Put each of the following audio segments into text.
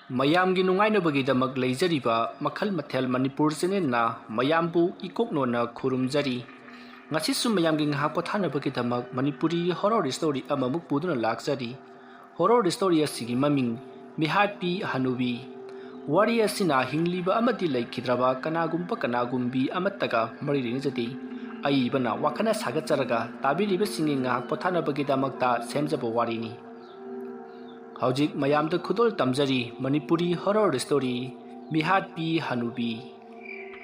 ꯃꯌꯥꯝꯒꯤ ꯅꯨꯡꯉꯥꯏꯅꯕꯒꯤꯗꯃꯛ ꯂꯩꯖꯔꯤꯕ ꯃꯈꯜ ꯃꯊꯦꯜ ꯃꯅꯤꯄꯨꯔ ꯆꯦꯅꯦꯜꯅ ꯃꯌꯥꯝꯕꯨ ꯏꯀꯣꯛꯅꯣꯅ ꯈꯨꯔꯨꯝꯖꯔꯤ. ꯉꯁꯤꯁꯨ ꯃꯌꯥꯝꯒꯤ ꯉꯥꯏꯍꯥꯛ ꯄꯣꯊꯥꯅꯕꯒꯤꯗꯃꯛ ꯃꯅꯤꯄꯨꯔꯤ ꯍꯣꯔꯔ ꯁ꯭ꯇꯣꯔꯤ ꯑꯃꯃꯨꯛ ꯄꯨꯗꯨꯅ ꯂꯥꯛꯆꯔꯤ. ꯍꯣꯔꯔ ꯁ꯭ꯇꯣꯔꯤ ꯑꯁꯤꯒꯤ ꯃꯃꯤꯡ ꯃꯤꯍꯥꯠꯄꯤ ꯍꯅꯨꯕꯤ. ꯋꯥꯔꯤ ꯑꯁꯤꯅ ꯍꯤꯡꯂꯤꯕ ꯑꯃꯗꯤ ꯂꯩꯈꯤꯗ꯭ꯔꯕ ꯀꯅꯥꯒꯨꯝꯕꯤ ꯑꯃꯠꯇꯒ ꯃꯔꯤ ꯂꯩꯅꯖꯗꯦ. ꯑꯏꯕꯅ ꯋꯥꯈꯜꯅ ꯁꯥꯒꯠꯆꯔꯒ ꯇꯥꯕꯤꯔꯤꯕꯁꯤꯡꯒꯤ ꯉꯥꯏꯍꯥꯛ ꯄꯣꯊꯥꯅꯕꯒꯤꯗꯃꯛꯇ ꯁꯦꯝꯖꯕ ꯋꯥꯔꯤꯅꯤ. ꯍꯧꯖꯤꯛ ꯃꯌꯥꯝꯗ ꯈꯨꯗꯣꯜ ꯇꯝꯖꯔꯤ ꯃꯅꯤꯄꯨꯔꯤ ꯍꯣꯔꯔ ꯁ꯭ꯇꯣꯔꯤ ꯃꯤꯍꯥꯠꯄꯤ ꯍꯅꯨꯕꯤ.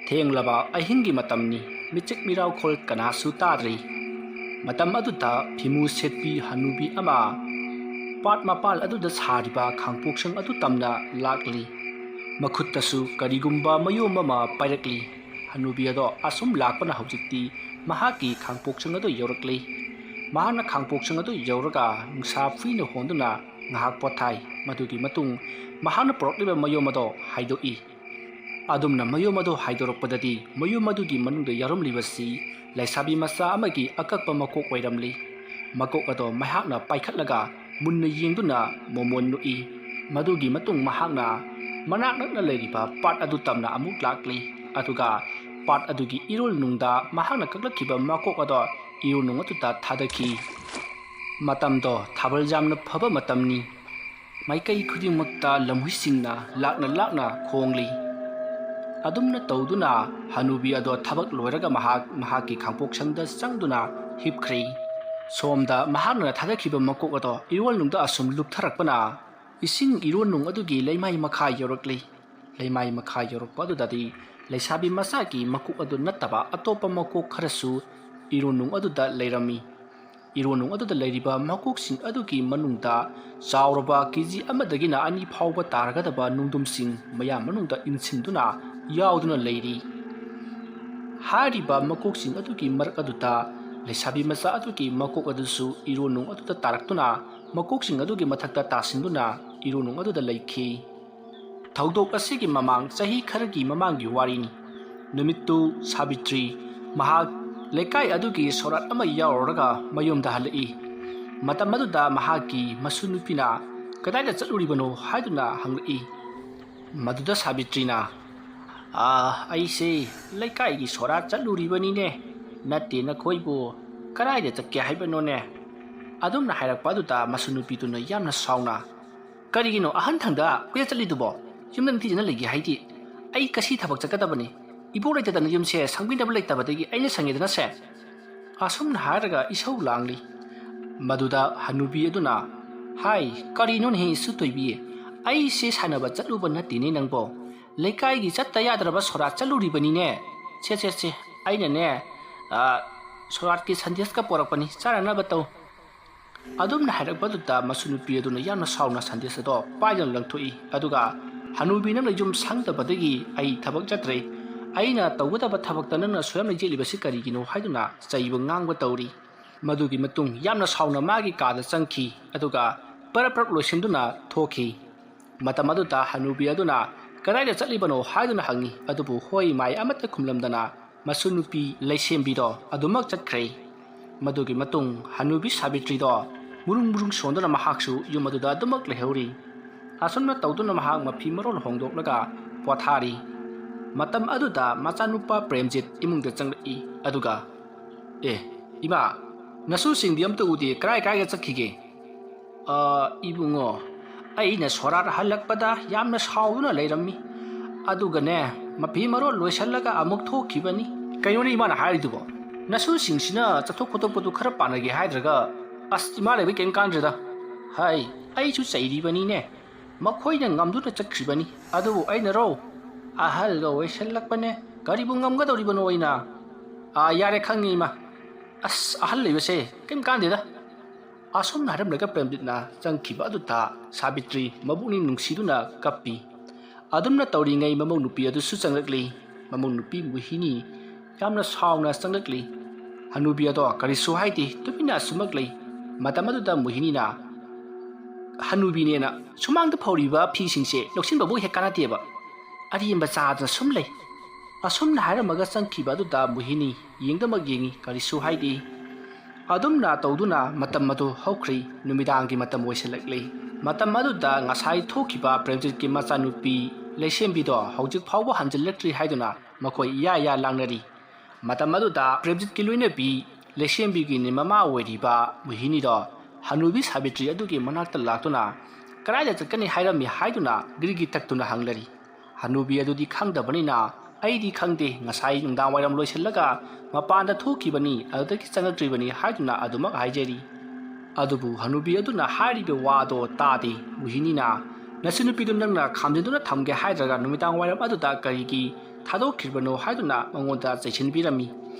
ꯊꯦꯡꯂꯕ ꯑꯍꯤꯡꯒꯤ ꯃꯇꯝꯅꯤ. ꯃꯤꯆꯤꯛ ꯃꯤꯔꯥꯎꯈꯣꯜ ꯀꯅꯥꯁꯨ ꯇꯥꯗ꯭ꯔꯤ. ꯃꯇꯝ ꯑꯗꯨꯗ ꯐꯤꯃꯨ ꯁꯦꯠꯄꯤ ꯍꯅꯨꯕꯤ ꯑꯃ ꯄꯥꯠ ꯃꯄꯥꯜ ꯑꯗꯨꯗ ꯁꯥꯔꯤꯕ ꯈꯥꯡꯄꯣꯛꯁꯪ ꯑꯗꯨ ꯇꯝꯅ ꯂꯥꯛꯂꯤ. ꯃꯈꯨꯠꯇꯁꯨ ꯀꯔꯤꯒꯨꯝꯕ ꯃꯌꯣꯝ ꯑꯃ ꯄꯥꯏꯔꯛꯂꯤ. ꯍꯅꯨꯕꯤ ꯑꯗꯣ ꯑꯁꯨꯝ ꯂꯥꯛꯄꯅ ꯍꯧꯖꯤꯛꯇꯤ ꯃꯍꯥꯛꯀꯤ ꯈꯥꯡꯄꯣꯛꯁꯪ ꯑꯗꯨ ꯌꯧꯔꯛꯂꯤ. ꯃꯍꯥꯛꯅ ꯈꯥꯡꯄꯣꯛꯁꯪ ꯑꯗꯨ ꯌꯧꯔꯒ ꯅꯨꯡꯁꯥ ꯐꯨꯏꯅ ꯍꯣꯟꯗꯨꯅ ꯉꯥꯏꯍꯥꯛ ꯄꯣꯊꯥꯏ. ꯃꯗꯨꯒꯤ ꯃꯇꯨꯡ ꯃꯍꯥꯛꯅ ꯄꯨꯔꯛꯂꯤꯕ ꯃꯌꯣꯝ ꯑꯗꯣ ꯍꯥꯏꯗꯣꯛꯏ. ꯑꯗꯨꯝꯅ ꯃꯌꯣꯝ ꯑꯗꯣ ꯍꯥꯏꯗꯣꯔꯛꯄꯗꯗꯤ ꯃꯌꯣꯝ ꯑꯗꯨꯒꯤ ꯃꯅꯨꯡꯗ ꯌꯥꯎꯔꯝꯂꯤꯕꯁꯤ ꯂꯩꯁꯥꯕꯤ ꯃꯆꯥ ꯑꯃꯒꯤ ꯑꯀꯛꯄ ꯃꯀꯣꯛ ꯑꯣꯏꯔꯝꯂꯤ. ꯃꯀꯣꯛ ꯑꯗꯣ ꯃꯍꯥꯛꯅ ꯄꯥꯏꯈꯠꯂꯒ ꯃꯨꯟꯅ ꯌꯦꯡꯗꯨꯅ ꯃꯣꯃꯣꯟ ꯅꯣꯛꯏ. ꯃꯗꯨꯒꯤ ꯃꯇꯨꯡ ꯃꯍꯥꯛꯅ ꯃꯅꯥꯛ ꯅꯛꯅ ꯂꯩꯔꯤꯕ ꯄꯥꯠ ꯑꯗꯨ ꯇꯝꯅ ꯑꯃꯨꯛ ꯂꯥꯛꯂꯤ. ꯑꯗꯨꯒ ꯄꯥꯠ ꯑꯗꯨꯒꯤ ꯏꯔꯣꯜꯅꯨꯡꯗ ꯃꯍꯥꯛꯅ ꯀꯛꯂꯛꯈꯤꯕ ꯃꯀꯣꯛ ꯑꯗꯣ ꯏꯔꯣꯜꯅꯨꯡ ꯑꯗꯨꯗ ꯊꯥꯗꯈꯤ. ꯃꯇꯝꯗꯣ ꯊꯥꯕꯜ ꯌꯥꯝꯅ ꯐꯕ ꯃꯇꯝꯅꯤ. ꯃꯥꯏꯀꯩ ꯈꯨꯗꯤꯡꯃꯛꯇ ꯂꯝꯍꯨꯏꯁꯤꯡꯅ ꯂꯥꯛꯅ ꯈꯣꯡꯂꯤ. ꯑꯗꯨꯝꯅ ꯇꯧꯗꯨꯅ ꯍꯅꯨꯕꯤ ꯑꯗꯣ ꯊꯕꯛ ꯂꯣꯏꯔꯒ ꯃꯍꯥꯛꯀꯤ ꯈꯥꯡꯄꯣꯛꯁꯪꯗ ꯆꯪꯗꯨꯅ ꯍꯤꯞꯈ꯭ꯔꯦ. ꯁꯣꯝꯗ ꯃꯍꯥꯛꯅ ꯊꯥꯗꯈꯤꯕ ꯃꯀꯣꯛ ꯑꯗꯣ ꯏꯔꯣꯜꯅꯨꯡꯗ ꯑꯁꯨꯝ ꯂꯨꯞꯊꯔꯛꯄꯅ ꯏꯁꯤꯡ ꯏꯔꯣꯜꯅꯨꯡ ꯑꯗꯨꯒꯤ ꯂꯩꯃꯥꯏ ꯃꯈꯥ ꯌꯧꯔꯛꯂꯤ. ꯂꯩꯃꯥꯏ ꯃꯈꯥ ꯌꯧꯔꯛꯄ ꯑꯗꯨꯗꯗꯤ ꯂꯩꯁꯥꯕꯤ ꯃꯆꯥꯒꯤ ꯃꯀꯣꯛ ꯑꯗꯨ ꯅꯠꯇꯕ ꯑꯇꯣꯞꯄ ꯃꯀꯣꯛ ꯈꯔꯁꯨ ꯏꯔꯣꯜꯅꯨꯡ ꯑꯗꯨꯗ ꯂꯩꯔꯝꯃꯤ. ꯏꯔꯣꯜꯅꯨꯡ ꯑꯗꯨꯗ ꯂꯩꯔꯤꯕ ꯃꯀꯣꯛꯁꯤꯡ ꯑꯗꯨꯒꯤ ꯃꯅꯨꯡꯗ ꯆꯥꯎꯔꯕ KG 1 ꯗꯒꯤꯅ 2 ꯐꯥꯎꯕ ꯇꯥꯔꯒꯗꯕ ꯅꯨꯡꯗꯨꯝꯁꯤꯡ ꯃꯌꯥꯝ ꯃꯅꯨꯡꯗ ꯏꯟꯁꯤꯟꯗꯨꯅ ꯌꯥꯎꯗꯨꯅ ꯂꯩꯔꯤ. ꯍꯥꯏꯔꯤꯕ ꯃꯀꯣꯛꯁꯤꯡ ꯑꯗꯨꯒꯤ ꯃꯔꯛ ꯑꯗꯨꯗ ꯂꯩꯁꯥꯕꯤ ꯃꯆꯥ ꯑꯗꯨꯒꯤ ꯃꯀꯣꯛ ꯑꯗꯨꯁꯨ ꯏꯔꯣꯜꯅꯨꯡ ꯑꯗꯨꯗ ꯇꯥꯔꯛꯇꯨꯅ ꯃꯀꯣꯛꯁꯤꯡ ꯑꯗꯨꯒꯤ ꯃꯊꯛꯇ ꯇꯥꯁꯤꯟꯗꯨꯅ ꯏꯔꯣꯜꯅꯨꯡ ꯑꯗꯨꯗ ꯂꯩꯈꯤ. ꯊꯧꯗꯣꯛ ꯑꯁꯤꯒꯤ ꯃꯃꯥꯡ ꯆꯍꯤ ꯈꯔꯒꯤ ꯃꯃꯥꯡꯒꯤ ꯋꯥꯔꯤꯅꯤ. ꯅꯨꯃꯤꯠꯇꯨ ꯁꯥꯕꯤꯇ꯭ꯔꯤ ꯃꯍꯥꯛ ꯂꯩꯀꯥꯏ ꯑꯗꯨꯒꯤ ꯁꯣꯔꯥꯠ ꯑꯃ ꯌꯥꯎꯔꯨꯔꯒ ꯃꯌꯨꯝꯗ ꯍꯜꯂꯛꯏ. ꯃꯇꯝ ꯑꯗꯨꯗ ꯃꯍꯥꯛꯀꯤ ꯃꯁꯨ ꯅꯨꯄꯤꯅ ꯀꯗꯥꯏꯗ ꯆꯠꯂꯨꯔꯤꯕꯅꯣ ꯍꯥꯏꯗꯨꯅ ꯍꯪꯂꯛꯏ. ꯃꯗꯨꯗ ꯁꯥꯕꯤꯇ꯭ꯔꯤꯅ ꯑꯩꯁꯦ ꯂꯩꯀꯥꯏꯒꯤ ꯁꯣꯔꯥꯠ ꯆꯠꯂꯨꯔꯤꯕꯅꯤꯅꯦ. ꯅꯠꯇꯦ ꯅꯈꯣꯏꯕꯨ ꯀꯗꯥꯏꯗ ꯆꯠꯀꯦ ꯍꯥꯏꯕꯅꯣꯅꯦ? ꯑꯗꯨꯝꯅ ꯍꯥꯏꯔꯛꯄ ꯑꯗꯨꯗ ꯃꯁꯨ ꯅꯨꯄꯤꯗꯨꯅ ꯌꯥꯝꯅ ꯁꯥꯎꯅ ꯀꯔꯤꯒꯤꯅꯣ ꯑꯍꯟꯊꯪꯗ ꯀꯨꯏꯗ ꯆꯠꯂꯤꯗꯨꯕꯣ? ꯌꯨꯝꯗ ꯅꯤꯡꯊꯤꯖꯅ ꯂꯩꯒꯦ ꯍꯥꯏꯗꯤ ꯑꯩ ꯀꯁꯤ ꯊꯕꯛ ꯆꯠꯀꯗꯕꯅꯤ. ꯏꯕꯣꯛ ꯂꯩꯇꯗꯅ ꯌꯨꯝꯁꯦ ꯁꯪꯕꯤꯅꯕ ꯂꯩꯇꯕꯗꯒꯤ ꯑꯩꯅ ꯁꯪꯉꯦꯗꯅ ꯁꯦ. ꯑꯁꯨꯝꯅ ꯍꯥꯏꯔꯒ ꯏꯁꯧ ꯂꯥꯡꯂꯤ. ꯃꯗꯨꯗ ꯍꯅꯨꯕꯤ ꯑꯗꯨꯅ ꯍꯥꯏ ꯀꯔꯤꯅꯣꯅꯦꯍꯦ ꯏꯁꯨ ꯇꯣꯏꯕꯤ? ꯑꯩꯁꯦ ꯁꯥꯟꯅꯕ ꯆꯠꯂꯨꯕ ꯅꯠꯇꯦꯅꯦ ꯅꯪꯕꯣ. ꯂꯩꯀꯥꯏꯒꯤ ꯆꯠꯇ ꯌꯥꯗ꯭ꯔꯕ ꯁꯣꯔꯥꯠ ꯆꯠꯂꯨꯔꯤꯕꯅꯤꯅꯦ. ꯁꯦ ꯑꯩꯅꯅꯦ ꯁꯣꯔꯥꯠꯀꯤ ꯁꯟꯗꯦꯁꯀ ꯄꯣꯔꯛꯄꯅꯤ, ꯆꯥꯅꯅꯕ ꯇꯧ. ꯑꯗꯨꯝꯅ ꯍꯥꯏꯔꯛꯄꯗꯨꯗ ꯃꯁꯨ ꯅꯨꯄꯤ ꯑꯗꯨꯅ ꯌꯥꯝꯅ ꯁꯥꯎꯅ ꯁꯟꯗꯦꯁ ꯑꯗꯣ ꯄꯥꯏꯗꯨꯅ ꯂꯪꯊꯣꯛꯏ. ꯑꯗꯨꯒ ꯍꯅꯨꯕꯤ ꯅꯪꯅ ꯌꯨꯝ ꯁꯪꯗꯕꯗꯒꯤ ꯑꯩ ꯊꯕꯛ ꯆꯠꯇ꯭ꯔꯦ. ꯑꯩꯅ ꯇꯧꯒꯗꯕ ꯊꯕꯛꯇ ꯅꯪꯅ ꯁꯣꯏꯌꯝ ꯂꯩꯖꯦꯠꯂꯤꯕꯁꯤ ꯀꯔꯤꯒꯤꯅꯣ ꯍꯥꯏꯗꯨꯅ ꯆꯩꯕ ꯉꯥꯡꯕ ꯇꯧꯔꯤ. ꯃꯗꯨꯒꯤ ꯃꯇꯨꯡ ꯌꯥꯝꯅ ꯁꯥꯎꯅ ꯃꯥꯒꯤ ꯀꯥꯗ ꯆꯪꯈꯤ. ꯑꯗꯨꯒ ꯄꯔꯞ ꯂꯣꯏꯁꯤꯟꯗꯨꯅ ꯊꯣꯛꯈꯤ. ꯃꯇꯝ ꯑꯗꯨꯗ ꯍꯅꯨꯕꯤ ꯑꯗꯨꯅ ꯀꯗꯥꯏꯗ ꯆꯠꯂꯤꯕꯅꯣ ꯍꯥꯏꯗꯨꯅ ꯍꯪꯉꯤ. ꯑꯗꯨꯕꯨ ꯍꯣꯏ ꯃꯥꯏ ꯑꯃꯠꯇ ꯈꯨꯝꯂꯝꯗꯅ ꯃꯁꯨ ꯅꯨꯄꯤ ꯂꯩꯁꯦꯝꯕꯤꯗꯣ ꯑꯗꯨꯃꯛ ꯆꯠꯈ꯭ꯔꯦ. ꯃꯗꯨꯒꯤ ꯃꯇꯨꯡ ꯍꯅꯨꯕꯤ ꯁꯥꯕꯤꯇ꯭ꯔꯤꯗꯣ ꯃꯨꯔꯨꯡ ꯁꯣꯟꯗꯨꯅ ꯃꯍꯥꯛꯁꯨ ꯌꯨꯝ ꯑꯗꯨꯗ ꯑꯗꯨꯃꯛ ꯂꯩꯍꯧꯔꯤ. ꯑꯁꯨꯝꯅ ꯇꯧꯗꯨꯅ ꯃꯍꯥꯛ ꯃꯐꯤ ꯃꯔꯣꯜ ꯍꯣꯡꯗꯣꯛꯂꯒ ꯄꯣꯊꯥꯔꯤ. ꯃꯇꯝ ꯑꯗꯨꯗ ꯃꯆꯥꯅꯨꯄꯥ ꯄ꯭ꯔꯦꯝꯖꯤꯠ ꯏꯃꯨꯡꯗ ꯆꯪꯂꯛꯏ. ꯑꯗꯨꯒ ꯏꯃꯥ, ꯅꯁꯨꯁꯤꯡꯗꯤ ꯑꯝꯇ ꯎꯗꯦ, ꯀꯗꯥꯏꯗ ꯆꯠꯈꯤꯒꯦ? ꯏꯕꯨꯡꯉꯣ, ꯑꯩꯅ ꯁꯣꯔꯥꯠ ꯍꯜꯂꯛꯄꯗ ꯌꯥꯝꯅ ꯁꯥꯎꯗꯨꯅ ꯂꯩꯔꯝꯃꯤ. ꯑꯗꯨꯒꯅꯦ ꯃꯐꯤ ꯃꯔꯣꯜ ꯂꯣꯏꯁꯤꯜꯂꯒ ꯑꯃꯨꯛ ꯊꯣꯛꯈꯤꯕꯅꯤ. ꯀꯩꯅꯣꯅꯦ ꯏꯃꯥꯅ ꯍꯥꯏꯔꯤꯗꯨꯕꯣ? ꯅꯁꯨꯁꯤꯡꯁꯤꯅ ꯆꯠꯊꯣꯛ ꯈꯣꯠꯇꯣꯛꯄꯗꯨ ꯈꯔ ꯄꯥꯅꯒꯦ ꯍꯥꯏꯗ꯭ꯔꯒ ꯏꯃꯥ ꯂꯩꯕꯩ ꯀꯩꯝ ꯀꯥꯟꯗ꯭ꯔꯦꯗ. ꯍꯥꯏ ꯑꯩꯁꯨ ꯆꯩꯔꯤꯕꯅꯤꯅꯦ. ꯃꯈꯣꯏꯅ ꯉꯝꯗꯨꯅ ꯆꯠꯈ꯭ꯔꯤꯕꯅꯤ. ꯑꯗꯨꯕꯨ ꯑꯩꯅꯔꯣ ꯑꯍꯜꯒ ꯑꯣꯏꯁꯤꯜꯂꯛꯄꯅꯦ, ꯀꯔꯤꯕꯨ ꯉꯝꯒꯗꯧꯔꯤꯕꯅꯣ ꯑꯩꯅ? ꯌꯥꯔꯦ ꯈꯪꯉꯤ ꯏꯃꯥ. ꯑꯍꯜ ꯂꯩꯕꯁꯦ ꯀꯩꯝ ꯀꯥꯟꯗꯦꯗ. ꯑꯁꯨꯝꯅ ꯍꯥꯏꯔꯝꯂꯒ ꯄ꯭ꯔꯦꯝꯖꯤꯠꯅ ꯆꯪꯈꯤꯕ ꯑꯗꯨꯗ ꯁꯥꯕꯤꯇ꯭ꯔꯤ ꯃꯕꯨꯛꯅꯤꯡ ꯅꯨꯡꯁꯤꯗꯨꯅ ꯀꯞꯄꯤ. ꯑꯗꯨꯝꯅ ꯇꯧꯔꯤꯉꯩ ꯃꯃꯧ ꯅꯨꯄꯤ ꯑꯗꯨꯁꯨ ꯆꯪꯂꯛꯂꯤ. ꯃꯃꯧ ꯅꯨꯄꯤ ꯃꯣꯍꯤꯅꯤ ꯌꯥꯝꯅ ꯁꯥꯎꯅ ꯆꯪꯂꯛꯂꯤ. ꯍꯅꯨꯕꯤ ꯑꯗꯣ ꯀꯔꯤꯁꯨ ꯍꯥꯏꯗꯦ, ꯇꯨꯃꯤꯟꯅ ꯑꯁꯨꯃꯛ ꯂꯩ. ꯃꯇꯝ ꯑꯗꯨꯗ ꯃꯣꯍꯤꯅꯤꯅ ꯍꯅꯨꯕꯤꯅꯦꯅ ꯁꯨꯃꯥꯡꯗ ꯐꯧꯔꯤꯕ ꯐꯤꯁꯤꯡꯁꯦ ꯂꯧꯁꯤꯟꯕꯕꯨ ꯍꯦꯛ ꯀꯥꯟꯅꯗꯦꯕ, ꯑꯔꯦꯝꯕ ꯆꯥꯗꯅ ꯁꯨꯝ ꯂꯩ. ꯑꯁꯨꯝꯅ ꯍꯥꯏꯔꯝꯃꯒ ꯆꯪꯈꯤꯕ ꯑꯗꯨꯗ ꯃꯣꯍꯤꯅꯤ ꯌꯦꯡꯗꯃꯛ ꯌꯦꯡꯉꯤ, ꯀꯔꯤꯁꯨ ꯍꯥꯏꯗꯦ. ꯑꯗꯨꯝꯅ ꯇꯧꯗꯨꯅ ꯃꯇꯝ ꯑꯗꯨ ꯍꯧꯈ꯭ꯔꯤ. ꯅꯨꯃꯤꯗꯥꯡꯒꯤ ꯃꯇꯝ ꯑꯣꯏꯁꯤꯜꯂꯛꯂꯤ. ꯃꯇꯝ ꯑꯗꯨꯗ ꯉꯁꯥꯏ ꯊꯣꯛꯈꯤꯕ ꯄ꯭ꯔꯦꯝꯖꯤꯠꯀꯤ ꯃꯆꯥꯅꯨꯄꯤ ꯂꯩꯁꯦꯝꯕꯤꯗꯣ ꯍꯧꯖꯤꯛ ꯐꯥꯎꯕ ꯍꯟꯖꯤꯜꯂꯛꯇ꯭ꯔꯤ ꯍꯥꯏꯗꯨꯅ ꯃꯈꯣꯏ ꯏꯌꯥ ꯂꯥꯡꯅꯔꯤ ꯃꯇꯝ ꯑꯗꯨꯗ ꯄ꯭ꯔꯦꯝꯖꯤꯠꯀꯤ ꯂꯣꯏꯅꯕꯤ ꯂꯩꯁꯦꯝꯕꯤꯒꯤꯅꯤ ꯃꯃꯥ ꯑꯣꯏꯔꯤꯕ ꯃꯣꯍꯤꯅꯤꯗꯣ ꯍꯅꯨꯕꯤ ꯁꯥꯕꯤꯇ꯭ꯔꯤ ꯑꯗꯨꯒꯤ ꯃꯅꯥꯛꯇ ꯂꯥꯛꯇꯨꯅ ꯀꯗꯥꯏꯗ ꯆꯠꯀꯅꯤ ꯍꯥꯏꯔꯝꯃꯤ ꯍꯥꯏꯗꯨꯅ ꯒ꯭ꯔꯤꯒꯤ ꯇꯛꯇꯨꯅ ꯍꯪꯂꯔꯤ ꯍꯅꯨꯕꯤ ꯑꯗꯨꯗꯤ ꯈꯪꯗꯕꯅꯤꯅ ꯑꯩꯗꯤ ꯈꯪꯗꯦ ꯉꯁꯥꯏ ꯅꯨꯡꯗꯥꯡ ꯋꯥꯏꯔꯝ ꯂꯣꯏꯁꯤꯜꯂꯒ ꯃꯄꯥꯟꯗ ꯊꯣꯛꯈꯤꯕꯅꯤ ꯑꯗꯨꯗꯒꯤ ꯆꯪꯂꯛꯇ꯭ꯔꯤꯕꯅꯤ ꯍꯥꯏꯗꯨꯅ ꯑꯗꯨꯃꯛ ꯍꯥꯏꯖꯔꯤ ꯑꯗꯨꯕꯨ ꯍꯅꯨꯕꯤ ꯑꯗꯨꯅ ꯍꯥꯏꯔꯤꯕ ꯋꯥꯗꯣ ꯇꯥꯗꯦ ꯃꯣꯍꯤꯅꯤꯅ ꯅꯆꯟꯅꯨꯄꯤꯗꯨ ꯅꯪꯅ ꯈꯥꯝꯖꯤꯟꯗꯨꯅ ꯊꯝꯒꯦ ꯍꯥꯏꯗ꯭ꯔꯒ ꯅꯨꯃꯤꯗꯥꯡ ꯋꯥꯏꯔꯝ ꯑꯗꯨꯗ ꯀꯔꯤꯒꯤ ꯊꯥꯗꯣꯛꯈꯤꯕꯅꯣ ꯍꯥꯏꯗꯨꯅ ꯃꯉꯣꯟꯗ ꯆꯩꯁꯤꯟꯕꯤꯔꯝꯃꯤ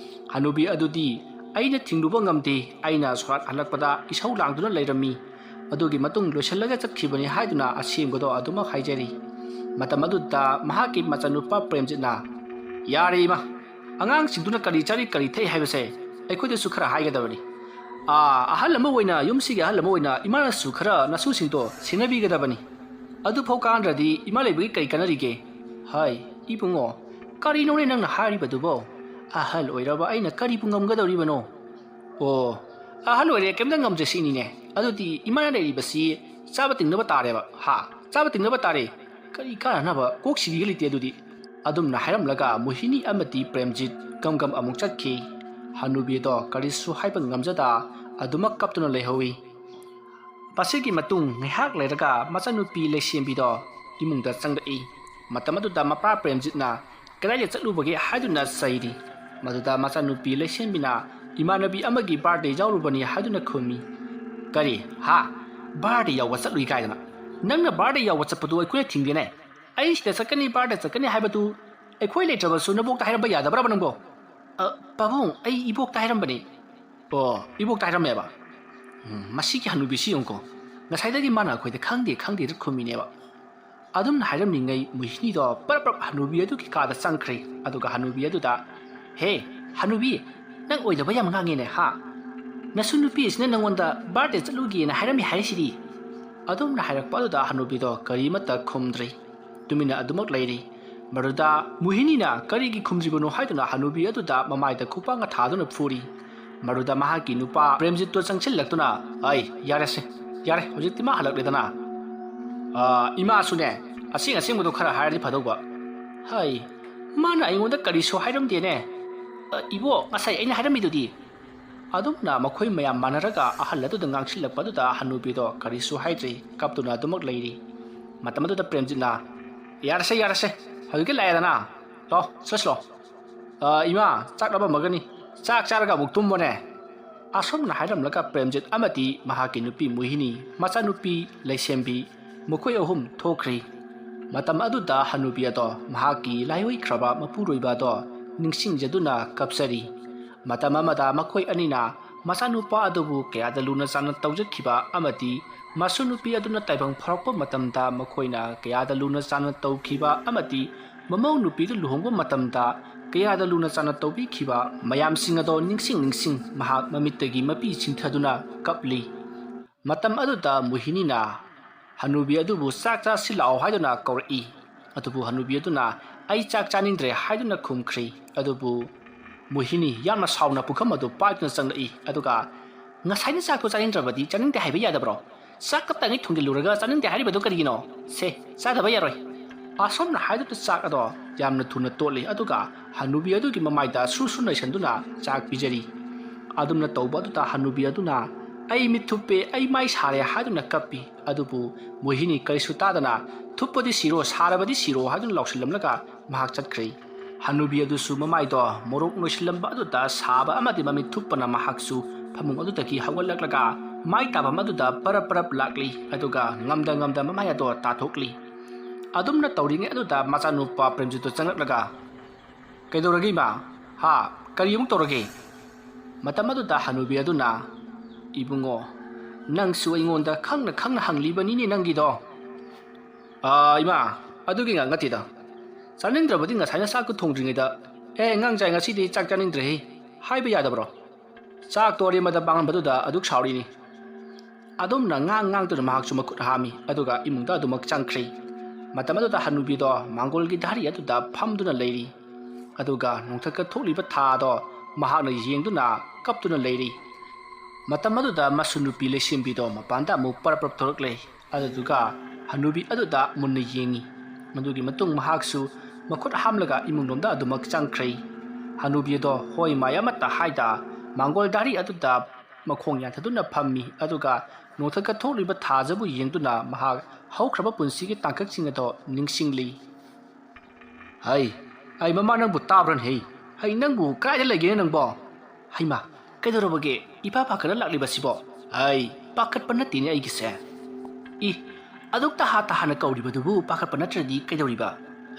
ꯍꯅꯨꯕꯤ ꯑꯗꯨꯗꯤ ꯑꯩꯅ ꯊꯤꯡꯂꯨꯕ ꯉꯝꯗꯦ ꯑꯩꯅ ꯁꯣꯔꯥꯠ ꯍꯜꯂꯛꯄꯗ ꯏꯁꯧ ꯂꯥꯡꯗꯨꯅ ꯂꯩꯔꯝꯃꯤ ꯑꯗꯨꯒꯤ ꯃꯇꯨꯡ ꯂꯣꯏꯁꯤꯜꯂꯒ ꯆꯠꯈꯤꯕꯅꯤ ꯍꯥꯏꯗꯨꯅ ꯑꯁꯦꯡꯕꯗꯣ ꯑꯗꯨꯃꯛ ꯍꯥꯏꯖꯔꯤ ꯃꯇꯝ ꯑꯗꯨꯗ ꯃꯍꯥꯛꯀꯤ ꯃꯆꯥꯅꯨꯄꯥ ꯄ꯭ꯔꯦꯝꯖꯤꯠꯅ ꯌꯥꯔꯦ ꯏꯃꯥ ꯑꯉꯥꯡꯁꯤꯡꯗꯨꯅ ꯀꯔꯤ ꯆꯥꯔꯤ ꯀꯔꯤ ꯊꯛꯏ ꯍꯥꯏꯕꯁꯦ ꯑꯩꯈꯣꯏꯗꯁꯨ ꯈꯔ ꯍꯥꯏꯒꯗꯕꯅꯤ ꯑꯍꯜ ꯑꯃ ꯑꯣꯏꯅ ꯌꯨꯝꯁꯤꯒꯤ ꯑꯍꯜ ꯑꯃ ꯑꯣꯏꯅ ꯏꯃꯥꯅꯁꯨ ꯈꯔ ꯅꯁꯨꯁꯤꯡꯗꯣ ꯁꯦꯟꯅꯕꯤꯒꯗꯕꯅꯤ ꯑꯗꯨꯐꯥꯎ ꯀꯥꯟꯗ꯭ꯔꯗꯤ ꯏꯃꯥ ꯂꯩꯕꯒꯤ ꯀꯔꯤ ꯀꯥꯟꯅꯔꯤꯒꯦ ꯍꯥꯏ ꯏꯕꯨꯡꯉꯣ ꯀꯔꯤꯅꯣꯅꯦ ꯅꯪꯅ ꯍꯥꯏꯔꯤꯕꯗꯨꯕꯣ ꯑꯍꯜ ꯑꯣꯏꯔꯕ ꯑꯩꯅ ꯀꯔꯤꯕꯨ ꯉꯝꯒꯗꯧꯔꯤꯕꯅꯣ ꯑꯣ ꯑꯍꯜ ꯑꯣꯏꯔꯦ ꯀꯩꯝꯇ ꯉꯝꯗ꯭ꯔꯦ ꯁꯤꯅꯤꯅꯦ ꯑꯗꯨꯗꯤ ꯏꯃꯥꯅ ꯂꯩꯔꯤꯕꯁꯤ ꯆꯥꯕ ꯇꯤꯡꯅꯕ ꯇꯥꯔꯦꯕ ꯆꯥꯕ ꯇꯤꯡꯅꯕ ꯇꯥꯔꯦ ꯀꯔꯤ ꯀꯥꯟꯅꯅꯕ ꯀꯣꯛ ꯁꯤꯗꯤꯒ ꯂꯩꯇꯦ ꯑꯗꯨꯗꯤ ꯑꯗꯨꯝꯅ ꯍꯥꯏꯔꯝꯂꯒ ꯃꯣꯍꯤꯅꯤ ꯑꯃꯗꯤ ꯄ꯭ꯔꯦꯝꯖꯤꯠ ꯒꯝ ꯑꯃꯨꯛ ꯆꯠꯈꯤ ꯍꯅꯨꯕꯤꯗꯣ ꯀꯔꯤꯁꯨ ꯍꯥꯏꯕ ꯉꯝꯖꯗ ꯑꯗꯨꯃꯛ ꯀꯞꯇꯨꯅ ꯂꯩꯍꯧꯏ ꯃꯁꯤꯒꯤ ꯃꯇꯨꯡ ꯉꯥꯏꯍꯥꯛ ꯂꯩꯔꯒ ꯃꯆꯥꯅꯨꯄꯤ ꯂꯩꯁꯦꯝꯕꯤꯗꯣ ꯏꯃꯨꯡꯗ ꯆꯪꯂꯛꯏ ꯃꯇꯝ ꯑꯗꯨꯗ ꯃꯄꯥ ꯄ꯭ꯔꯦꯝꯖꯤꯠꯅ ꯀꯗꯥꯏꯗ ꯆꯠꯂꯨꯕꯒꯦ ꯍꯥꯏꯗꯨꯅ ꯆꯩꯔꯤ ꯃꯗꯨꯗ ꯃꯆꯥꯅꯨꯄꯤ ꯂꯩꯁꯦꯝꯕꯤꯅ ꯏꯃꯥꯟꯅꯕꯤ ꯑꯃꯒꯤ ꯕꯥꯔꯗꯦ ꯌꯥꯎꯔꯨꯕꯅꯤ ꯍꯥꯏꯗꯨꯅ ꯈꯨꯝꯃꯤ ꯀꯔꯤ ꯕꯥꯔꯗꯦ ꯌꯥꯎꯕ ꯆꯠꯂꯨꯏ ꯀꯥꯏꯗꯅ ꯅꯪꯅ ꯕꯥꯔꯗꯦ ꯌꯥꯎꯕ ꯆꯠꯄꯗꯨ ꯑꯩꯈꯣꯏꯅ ꯊꯤꯡꯗꯦꯅꯦ ꯑꯩ ꯁꯤꯗ ꯆꯠꯀꯅꯤ ꯕꯥꯔꯗꯦ ꯆꯠꯀꯅꯤ ꯍꯥꯏꯕꯗꯨ ꯑꯩꯈꯣꯏ ꯂꯩꯇ꯭ꯔꯕꯁꯨ ꯅꯕꯣꯛꯇ ꯍꯥꯏꯔꯝꯕ ꯌꯥꯗꯕ꯭ꯔꯕ ꯅꯪꯕꯣ ꯄꯥꯕꯨꯡ ꯑꯩ ꯏꯕꯣꯛꯇ ꯍꯥꯏꯔꯝꯕꯅꯤ ꯑꯣ ꯏꯕꯣꯛꯇ ꯍꯥꯏꯔꯝꯃꯦꯕ ꯃꯁꯤꯒꯤ ꯍꯅꯨꯕꯤꯁꯤ ꯌꯦꯡꯉꯨꯀꯣ ꯉꯁꯥꯏꯗꯒꯤ ꯃꯥꯅ ꯑꯩꯈꯣꯏꯗ ꯈꯪꯗꯦ ꯈꯨꯝꯃꯤꯅꯦꯕ ꯑꯗꯨꯝꯅ ꯍꯥꯏꯔꯝꯂꯤꯉꯩ ꯃꯣꯍꯤꯅꯤꯗꯣ ꯄꯔꯞ ꯍꯅꯨꯕꯤ ꯑꯗꯨꯒꯤ ꯀꯥꯗ ꯆꯪꯈ꯭ꯔꯦ ꯑꯗꯨꯒ ꯍꯅꯨꯕꯤ ꯑꯗꯨꯗ ꯍꯦ ꯍꯅꯨꯕꯤ ꯅꯪ ꯑꯣꯏꯗꯕ ꯌꯥꯝ ꯉꯥꯡꯉꯦꯅꯦ ꯅꯁꯨ ꯅꯨꯄꯤ ꯑꯁꯤꯅ ꯅꯪꯉꯣꯟꯗ ꯕꯥꯔꯗꯦ ꯆꯠꯂꯨꯒꯦꯅ ꯍꯥꯏꯔꯝꯃꯤ ꯍꯥꯏꯔꯤꯁꯤꯗꯤ ꯑꯗꯨꯝꯅ ꯍꯥꯏꯔꯛꯄ ꯑꯗꯨꯗ ꯍꯅꯨꯕꯤꯗꯣ ꯀꯔꯤꯃꯠꯇ ꯈꯨꯝꯗ꯭ꯔꯤ ꯇꯨꯃꯤꯟꯅ ꯑꯗꯨꯃꯛ ꯂꯩꯔꯤ ꯃꯗꯨꯗ ꯃꯣꯍꯤꯅꯤꯅ ꯀꯔꯤꯒꯤ ꯈꯨꯝꯗ꯭ꯔꯤꯕꯅꯣ ꯍꯥꯏꯗꯨꯅ ꯍꯅꯨꯕꯤ ꯑꯗꯨꯗ ꯃꯃꯥꯏꯗ ꯈꯨꯄꯥꯛꯅ ꯊꯥꯗꯨꯅ ꯐꯨꯔꯤ ꯃꯗꯨꯗ ꯃꯍꯥꯛꯀꯤ ꯅꯨꯄꯥ ꯄ꯭ꯔꯦꯝꯖꯤꯠꯇꯣ ꯆꯪꯁꯤꯜꯂꯛꯇꯨꯅ ꯌꯥꯔꯦ ꯍꯧꯖꯤꯛꯇꯤ ꯃꯥ ꯍꯜꯂꯛꯂꯦꯗꯅ ꯏꯃꯥꯁꯨꯅꯦ ꯑꯁꯦꯡꯕꯗꯣ ꯈꯔ ꯍꯥꯏꯔꯗꯤ ꯐꯗꯧꯕ ꯍꯥꯏ ꯃꯥꯅ ꯑꯩꯉꯣꯟꯗ ꯀꯔꯤꯁꯨ ꯍꯥꯏꯔꯝꯗꯦꯅꯦ ꯏꯕꯣ ꯉꯁꯥꯏ ꯑꯩꯅ ꯍꯥꯏꯔꯝꯃꯤꯗꯨꯗꯤ ꯑꯗꯨꯝꯅ ꯃꯈꯣꯏ ꯃꯌꯥꯝ ꯃꯥꯟꯅꯔꯒ ꯑꯍꯜ ꯑꯗꯨꯗ ꯉꯥꯡꯁꯤꯜꯂꯛꯄ ꯑꯗꯨꯗ ꯍꯅꯨꯕꯤꯗꯣ ꯀꯔꯤꯁꯨ ꯍꯥꯏꯗ꯭ꯔꯤ ꯀꯞꯇꯨꯅ ꯑꯗꯨꯃꯛ ꯂꯩꯔꯤ ꯃꯇꯝ ꯑꯗꯨꯗ ꯄ꯭ꯔꯦꯝꯖꯤꯠꯅ ꯌꯥꯔꯁꯦ ꯍꯧꯖꯤꯛꯀꯤ ꯂꯥꯛꯑꯦꯗꯅ ꯆꯠꯁꯤꯂꯣ ꯏꯃꯥ ꯆꯥꯛ ꯂꯥꯝꯃꯝꯃꯒꯅꯤ ꯆꯥꯛ ꯆꯥꯔꯒ ꯑꯃꯨꯛ ꯇꯨꯝꯃꯣꯅꯦ ꯑꯁꯨꯝꯅ ꯍꯥꯏꯔꯝꯂꯒ ꯄ꯭ꯔꯦꯝꯖꯤꯠ ꯑꯃꯗꯤ ꯃꯍꯥꯛꯀꯤ ꯅꯨꯄꯤ ꯃꯣꯍꯤꯅꯤ ꯃꯆꯥꯅꯨꯄꯤ ꯂꯩꯁꯦꯝꯕꯤ ꯃꯈꯣꯏ ꯑꯍꯨꯝ ꯊꯣꯛꯈ꯭ꯔꯤ ꯃꯇꯝ ꯑꯗꯨꯗ ꯍꯅꯨꯕꯤ ꯑꯗꯣ ꯃꯍꯥꯛꯀꯤ ꯂꯥꯏꯑꯣꯏꯈ꯭ꯔꯕ ꯃꯄꯨꯔꯣꯏꯕ ꯑꯗꯣ ꯅꯤꯡꯁꯤꯡꯖꯗꯨꯅ ꯀꯞꯆꯔꯤ ꯃꯇꯝ ꯑꯃꯗ ꯃꯈꯣꯏ ꯑꯅꯤꯅ ꯃꯆꯥꯅꯨꯄꯥ ꯑꯗꯨꯕꯨ ꯀꯌꯥꯗ ꯂꯨꯅ ꯆꯥꯟꯅ ꯇꯧꯖꯈꯤꯕ ꯑꯃꯗꯤ ꯃꯁꯨꯅꯨꯄꯤ ꯑꯗꯨꯅ ꯇꯥꯏꯕꯪ ꯐꯥꯎꯔꯛꯄ ꯃꯇꯝꯗ ꯃꯈꯣꯏꯅ ꯀꯌꯥꯗ ꯂꯨꯅ ꯆꯥꯟꯅ ꯇꯧꯈꯤꯕ ꯑꯃꯗꯤ ꯃꯃꯧ ꯅꯨꯄꯤꯗꯨ ꯂꯨꯍꯣꯡꯕ ꯃꯇꯝꯗ ꯀꯌꯥꯗ ꯂꯨꯅ ꯆꯥꯟꯅ ꯇꯧꯕꯤꯈꯤꯕ ꯃꯌꯥꯝꯁꯤꯡ ꯑꯗꯣ ꯅꯤꯡꯁꯤꯡ ꯃꯍꯥꯛ ꯃꯃꯤꯠꯇꯒꯤ ꯃꯄꯤ ꯆꯤꯡꯊꯗꯨꯅ ꯀꯞꯂꯤ ꯃꯇꯝ ꯑꯗꯨꯗ ꯃꯣꯍꯤꯅꯤꯅ ꯍꯅꯨꯕꯤ ꯑꯗꯨꯕꯨ ꯆꯥꯛ ꯆꯥꯁꯤꯜꯂꯛꯑꯣ ꯍꯥꯏꯗꯨꯅ ꯀꯧꯔꯛꯏ ꯑꯗꯨꯕꯨ ꯍꯅꯨꯕꯤ ꯑꯗꯨꯅ ꯑꯩ ꯆꯥꯛ ꯆꯥꯅꯤꯡꯗ꯭ꯔꯦ ꯍꯥꯏꯗꯨꯅ ꯈꯨꯝꯈ꯭ꯔꯤ ꯑꯗꯨꯕꯨ ꯃꯣꯍꯤꯅꯤ ꯌꯥꯝꯅ ꯁꯥꯎꯅ ꯄꯨꯈꯝ ꯑꯗꯨ ꯄꯥꯏꯗꯨꯅ ꯆꯪꯂꯛꯏ ꯑꯗꯨꯒ ꯉꯁꯥꯏꯅ ꯆꯥꯛꯇꯣ ꯆꯥꯅꯤꯡꯗ꯭ꯔꯕꯗꯤ ꯆꯥꯅꯤꯡꯗꯦ ꯍꯥꯏꯕ ꯌꯥꯗꯕ꯭ꯔꯣ ꯆꯥꯛ ꯈꯛꯇꯪꯒꯤ ꯊꯣꯡꯖꯤꯜꯂꯨꯔꯒ ꯆꯥꯅꯤꯡꯗꯦ ꯍꯥꯏꯔꯤꯕꯗꯨ ꯀꯔꯤꯒꯤꯅꯣ ꯁꯦ ꯆꯥꯗꯕ ꯌꯥꯔꯣꯏ ꯑꯁꯣꯝꯅ ꯍꯥꯏꯗꯨꯅ ꯆꯥꯛ ꯑꯗꯣ ꯌꯥꯝꯅ ꯊꯨꯅ ꯇꯣꯠꯂꯤ ꯑꯗꯨꯒ ꯍꯅꯨꯕꯤ ꯑꯗꯨꯒꯤ ꯃꯃꯥꯏꯗ ꯁꯨ ꯅꯩꯁꯟꯗꯨꯅ ꯆꯥꯛ ꯄꯤꯖꯔꯤ ꯑꯗꯨꯝꯅ ꯇꯧꯕ ꯑꯗꯨꯗ ꯍꯅꯨꯕꯤ ꯑꯗꯨꯅ ꯑꯩ ꯃꯤꯠ ꯊꯨꯞꯄꯦ ꯑꯩ ꯃꯥꯏ ꯁꯥꯔꯦ ꯍꯥꯏꯗꯨꯅ ꯀꯞꯄꯤ ꯑꯗꯨꯕꯨ ꯃꯣꯍꯤꯅꯤ ꯀꯔꯤꯁꯨ ꯇꯥꯗꯅ ꯊꯨꯞꯄꯗꯤ ꯁꯤꯔꯣ ꯁꯥꯔꯕꯗꯤ ꯁꯤꯔꯣ ꯍꯥꯏꯗꯨꯅ ꯂꯥꯎꯁꯤꯜꯂꯝꯂꯒ ꯃꯍꯥꯛ ꯆꯠꯈ꯭ꯔꯤ ꯍꯅꯨꯕꯤ ꯑꯗꯨꯁꯨ ꯃꯃꯥꯏꯗꯣ ꯃꯣꯔꯣꯛ ꯅꯣꯏꯁꯤꯜꯂꯝꯕ ꯑꯗꯨꯗ ꯁꯥꯕ ꯑꯃꯗꯤ ꯃꯃꯤꯠ ꯊꯨꯞꯄꯅ ꯃꯍꯥꯛꯁꯨ ꯐꯃꯨꯡ ꯑꯗꯨꯗꯒꯤ ꯍꯧꯒꯠꯂꯛꯂꯒ ꯃꯥꯏ ꯇꯥꯐꯝ ꯑꯗꯨꯗ ꯄꯔꯞ ꯂꯥꯛꯂꯤ ꯑꯗꯨꯒ ꯉꯝꯗ ꯃꯃꯥꯏ ꯑꯗꯣ ꯇꯥꯊꯣꯛꯂꯤ ꯑꯗꯨꯝꯅ ꯇꯧꯔꯤꯉꯩ ꯑꯗꯨꯗ ꯃꯆꯥꯅꯨꯄꯥ ꯄ꯭ꯔꯦꯝꯖꯤꯠꯇꯣ ꯆꯪꯂꯛꯂꯒ ꯀꯩꯗꯧꯔꯒꯦ ꯏꯃꯥ ꯀꯔꯤ ꯑꯃꯨꯛ ꯇꯧꯔꯒꯦ ꯃꯇꯝ ꯑꯗꯨꯗ ꯍꯅꯨꯕꯤ ꯑꯗꯨꯅ ꯏꯕꯨꯡꯉꯣ ꯅꯪꯁꯨ ꯑꯩꯉꯣꯟꯗ ꯈꯪꯅ ꯍꯪꯂꯤꯕꯅꯤꯅꯦ ꯅꯪꯒꯤꯗꯣ ꯏꯃꯥ ꯑꯗꯨꯒꯤ ꯉꯥꯛ ꯅꯠꯇꯦꯗ ꯆꯥꯅꯤꯡꯗ꯭ꯔꯕꯗꯤ ꯉꯁꯥꯏꯅ ꯆꯥꯛꯇꯣ ꯊꯣꯡꯗ꯭ꯔꯤꯉꯩꯗ ꯉꯥꯡꯖꯥꯏ ꯉꯁꯤꯗꯤ ꯆꯥꯛ ꯆꯥꯅꯤꯡꯗ꯭ꯔꯦ ꯍꯥꯏꯕ ꯌꯥꯗꯕ꯭ꯔꯣ ꯆꯥꯛꯇꯣ ꯑꯔꯦꯝꯕꯗ ꯃꯥꯡꯍꯟꯕꯗꯨꯗ ꯑꯗꯨꯛ ꯁꯥꯎꯔꯤꯅꯤ ꯑꯗꯨꯝꯅ ꯉꯥꯡꯗꯨꯅ ꯃꯍꯥꯛꯁꯨ ꯃꯈꯨꯠ ꯍꯥꯝꯃꯤ ꯑꯗꯨꯒ ꯏꯃꯨꯡꯗ ꯑꯗꯨꯃꯛ ꯆꯪꯈ꯭ꯔꯤ ꯃꯇꯝ ꯑꯗꯨꯗ ꯍꯅꯨꯕꯤꯗꯣ ꯃꯥꯡꯒꯣꯜꯒꯤ ꯙꯥꯔꯤ ꯑꯗꯨꯗ ꯐꯝꯗꯨꯅ ꯂꯩꯔꯤ ꯑꯗꯨꯒ ꯅꯣꯡꯊꯛꯇ ꯊꯣꯛꯂꯤꯕ ꯊꯥꯗꯣ ꯃꯍꯥꯛꯅ ꯌꯦꯡꯗꯨꯅ ꯀꯞꯇꯨꯅ ꯂꯩꯔꯤ ꯃꯇꯝ ꯑꯗꯨꯗ ꯃꯁꯨ ꯅꯨꯄꯤ ꯂꯩꯁꯦꯝꯕꯤꯗꯣ ꯃꯄꯥꯟꯗ ꯑꯃꯨꯛ ꯄꯔꯞ ꯊꯣꯔꯛꯂꯦ ꯑꯗꯨꯗꯨꯒ ꯍꯅꯨꯕꯤ ꯑꯗꯨꯗ ꯃꯨꯟꯅ ꯌꯦꯡꯉꯤ ꯃꯗꯨꯒꯤ ꯃꯇꯨꯡ ꯃꯍꯥꯛꯁꯨ ꯃꯈꯨꯠ ꯍꯥꯝꯂꯒ ꯏꯃꯨꯡꯂꯣꯝꯗ ꯑꯗꯨꯃꯛ ꯆꯪꯈ꯭ꯔꯦ ꯍꯅꯨꯕꯤ ꯑꯗꯣ ꯍꯣꯏ ꯃꯥꯏ ꯑꯃꯠꯇ ꯍꯥꯏꯗ ꯃꯥꯡꯒꯣꯜ ꯗꯥꯔꯤ ꯑꯗꯨꯗ ꯃꯈꯣꯡ ꯌꯥꯟꯊꯗꯨꯅ ꯐꯝꯃꯤ ꯑꯗꯨꯒ ꯅꯣꯡꯊꯛꯇ ꯊꯣꯛꯂꯤꯕ ꯊꯥꯖꯕꯨ ꯌꯦꯡꯗꯨꯅ ꯃꯍꯥꯛ ꯍꯧꯈ꯭ꯔꯕ ꯄꯨꯟꯁꯤꯒꯤ ꯇꯥꯡꯀꯛꯁꯤꯡ ꯑꯗꯣ ꯅꯤꯡꯁꯤꯡꯂꯤ ꯍꯩ ꯑꯩ ꯃꯃꯥ ꯅꯪꯕꯨ ꯇꯥꯕ꯭ꯔꯅ ꯍꯩ ꯅꯪꯕꯨ ꯀꯗꯥꯏꯗ ꯂꯩꯒꯦꯅꯦ ꯅꯪꯕꯣ ꯍꯩꯃꯥ ꯀꯩꯗꯧꯔꯕꯒꯦ ꯏꯄꯥ ꯄꯥꯈꯠꯂ ꯂꯥꯛꯂꯤꯕꯁꯤꯕꯣ ꯑꯩ ꯄꯥꯈꯠꯄ ꯅꯠꯇꯦꯅꯦ ꯑꯩꯒꯤꯁꯦ ꯏ ꯑꯗꯨꯛ ꯇꯍꯥ ꯇꯍꯥꯅ ꯀꯧꯔꯤꯕꯗꯨꯕꯨ ꯄꯥꯈꯠꯄ ꯅꯠꯇ꯭ꯔꯗꯤ ꯀꯩꯗꯧꯔꯤꯕ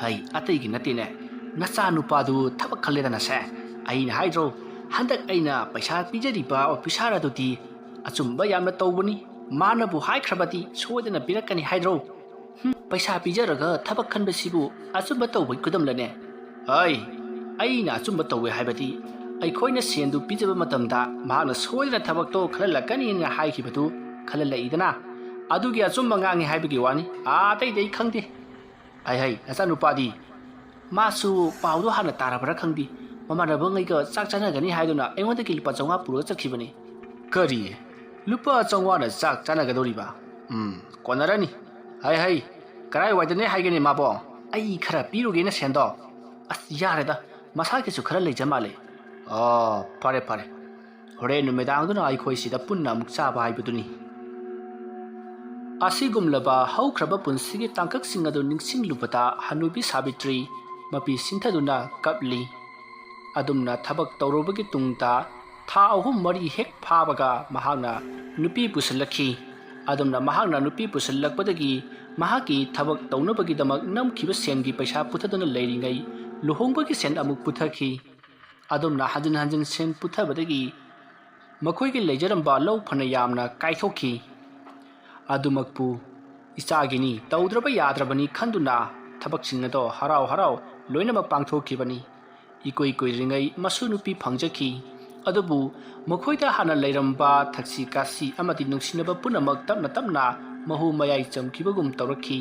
ꯍꯩ ꯑꯇꯩꯒꯤ ꯅꯠꯇꯦꯅꯦ ꯅꯆꯥ ꯅꯨꯄꯥꯗꯨ ꯊꯕꯛ ꯈꯜꯂꯦꯗꯅꯁꯦ ꯑꯩꯅ ꯍꯥꯏꯗ꯭ꯔꯣ ꯍꯟꯗꯛ ꯑꯩꯅ ꯄꯩꯁꯥ ꯄꯤꯖꯔꯤꯕ ꯑꯣꯐꯤꯁꯥꯔ ꯑꯗꯨꯗꯤ ꯑꯆꯨꯝꯕ ꯌꯥꯝꯅ ꯇꯧꯕꯅꯤ ꯃꯥꯅꯕꯨ ꯍꯥꯏꯈ꯭ꯔꯕꯗꯤ ꯁꯣꯏꯗꯅ ꯄꯤꯔꯛꯀꯅꯤ ꯍꯥꯏꯗ꯭ꯔꯣ ꯄꯩꯁꯥ ꯄꯤꯖꯔꯒ ꯊꯕꯛ ꯈꯟꯕꯁꯤꯕꯨ ꯑꯆꯨꯝꯕ ꯇꯧꯕꯒꯤ ꯈꯨꯗꯝꯂꯅꯦ ꯑꯩꯅ ꯑꯆꯨꯝꯕ ꯇꯧꯋꯦ ꯍꯥꯏꯕꯗꯤ ꯑꯩꯈꯣꯏꯅ ꯁꯦꯟꯗꯨ ꯄꯤꯖꯕ ꯃꯇꯝꯗ ꯃꯍꯥꯛꯅ ꯁꯣꯏꯗꯅ ꯊꯕꯛꯇꯣ ꯈꯜꯍꯜꯂꯛꯀꯅꯤꯅ ꯍꯥꯏꯈꯤꯕꯗꯨ ꯈꯜꯍꯜꯂꯛꯏꯗꯅ ꯑꯗꯨꯒꯤ ꯑꯆꯨꯝꯕ ꯉꯥꯡꯉꯤ ꯍꯥꯏꯕꯒꯤ ꯋꯥꯅꯤ ꯑꯇꯩꯗꯤ ꯑꯩ ꯈꯪꯗꯦ ꯅꯆꯥꯅꯨꯄꯥꯗꯤ ꯃꯥꯁꯨ ꯄꯥꯎꯗꯣ ꯍꯥꯟꯅ ꯇꯥꯔꯕ꯭ꯔꯥ ꯈꯪꯗꯦ ꯃꯃꯥꯟꯅꯕꯉꯩꯒ ꯆꯥꯛ ꯆꯥꯅꯒꯅꯤ ꯍꯥꯏꯗꯨꯅ ꯑꯩꯉꯣꯟꯗꯒꯤ ꯂꯨꯄꯥ 500 ꯄꯨꯔꯒ ꯆꯠꯈꯤꯕꯅꯤ ꯀꯔꯤ ꯂꯨꯄꯥ 500ꯅ ꯆꯥꯛ ꯆꯥꯅꯒꯗꯧꯔꯤꯕ ꯀꯣꯟꯅꯔꯅꯤ ꯍꯩ ꯀꯔꯥꯏꯋꯥꯏꯗꯅꯦ ꯍꯥꯏꯒꯅꯤ ꯃꯥꯕꯣ ꯑꯩ ꯈꯔ ꯄꯤꯔꯨꯒꯦꯅ ꯁꯦꯟꯗꯣ ꯑꯁ ꯌꯥꯔꯦꯗ ꯃꯁꯥꯒꯤꯁꯨ ꯈꯔ ꯂꯩꯖ ꯃꯥꯜꯂꯦ ꯐꯔꯦ ꯍꯣꯔꯦꯟ ꯅꯨꯃꯤꯗꯥꯡꯗꯨꯅ ꯑꯩꯈꯣꯏ ꯁꯤꯗ ꯄꯨꯟꯅ ꯑꯃꯨꯛ ꯆꯥꯕ ꯍꯥꯏꯕꯗꯨꯅꯤ ꯑꯁꯤꯒꯨꯝꯂꯕ ꯍꯧꯈ꯭ꯔꯕ ꯄꯨꯟꯁꯤꯒꯤ ꯇꯥꯡꯀꯛꯁꯤꯡ ꯑꯗꯨ ꯅꯤꯡꯁꯤꯡꯂꯨꯕꯗ ꯍꯅꯨꯕꯤ ꯁꯥꯕꯤꯇ꯭ꯔꯤ ꯃꯄꯤ ꯁꯤꯟꯊꯗꯨꯅ ꯀꯞꯂꯤ ꯑꯗꯨꯝꯅ ꯊꯕꯛ ꯇꯧꯔꯨꯕꯒꯤ ꯇꯨꯡꯗ ꯊꯥ 3-4 ꯍꯦꯛ ꯐꯥꯕꯒ ꯃꯍꯥꯛꯅ ꯅꯨꯄꯤ ꯄꯨꯁꯤꯜꯂꯛꯈꯤ ꯑꯗꯨꯝꯅ ꯃꯍꯥꯛꯅ ꯅꯨꯄꯤ ꯄꯨꯁꯤꯜꯂꯛꯄꯗꯒꯤ ꯃꯍꯥꯛꯀꯤ ꯊꯕꯛ ꯇꯧꯅꯕꯒꯤꯗꯃꯛ ꯅꯝꯈꯤꯕ ꯁꯦꯟꯒꯤ ꯄꯩꯁꯥ ꯄꯨꯊꯗꯨꯅ ꯂꯩꯔꯤꯉꯩ ꯂꯨꯍꯣꯡꯕꯒꯤ ꯁꯦꯟ ꯑꯃꯨꯛ ꯄꯨꯊꯈꯤ ꯑꯗꯨꯝꯅ ꯍꯟꯖꯤꯟ ꯁꯦꯟ ꯄꯨꯊꯕꯗꯒꯤ ꯃꯈꯣꯏꯒꯤ ꯂꯩꯖꯔꯝꯕ ꯂꯧ ꯐꯅ ꯌꯥꯝꯅ ꯀꯥꯏꯊꯣꯛꯈꯤ ꯑꯗꯨꯃꯛꯄꯨ ꯏꯆꯥꯒꯤꯅꯤ ꯇꯧꯗ꯭ꯔꯕ ꯌꯥꯗ꯭ꯔꯕꯅꯤ ꯈꯟꯗꯨꯅ ꯊꯕꯛꯁꯤꯡ ꯑꯗꯣ ꯍꯔꯥꯎ ꯂꯣꯏꯅꯃꯛ ꯄꯥꯡꯊꯣꯛꯈꯤꯕꯅꯤ ꯏꯀꯨꯏ ꯀꯨꯏꯗ꯭ꯔꯤꯉꯩ ꯃꯁꯨ ꯅꯨꯄꯤ ꯐꯪꯖꯈꯤ ꯑꯗꯨꯕꯨ ꯃꯈꯣꯏꯗ ꯍꯥꯟꯅ ꯂꯩꯔꯝꯕ ꯊꯛꯁꯤ ꯈꯥꯁꯤ ꯑꯃꯗꯤ ꯅꯨꯡꯁꯤꯅꯕ ꯄꯨꯝꯅꯃꯛ ꯇꯞꯅ ꯃꯍꯨ ꯃꯌꯥꯏ ꯆꯝꯈꯤꯕꯒꯨꯝ ꯇꯧꯔꯛꯈꯤ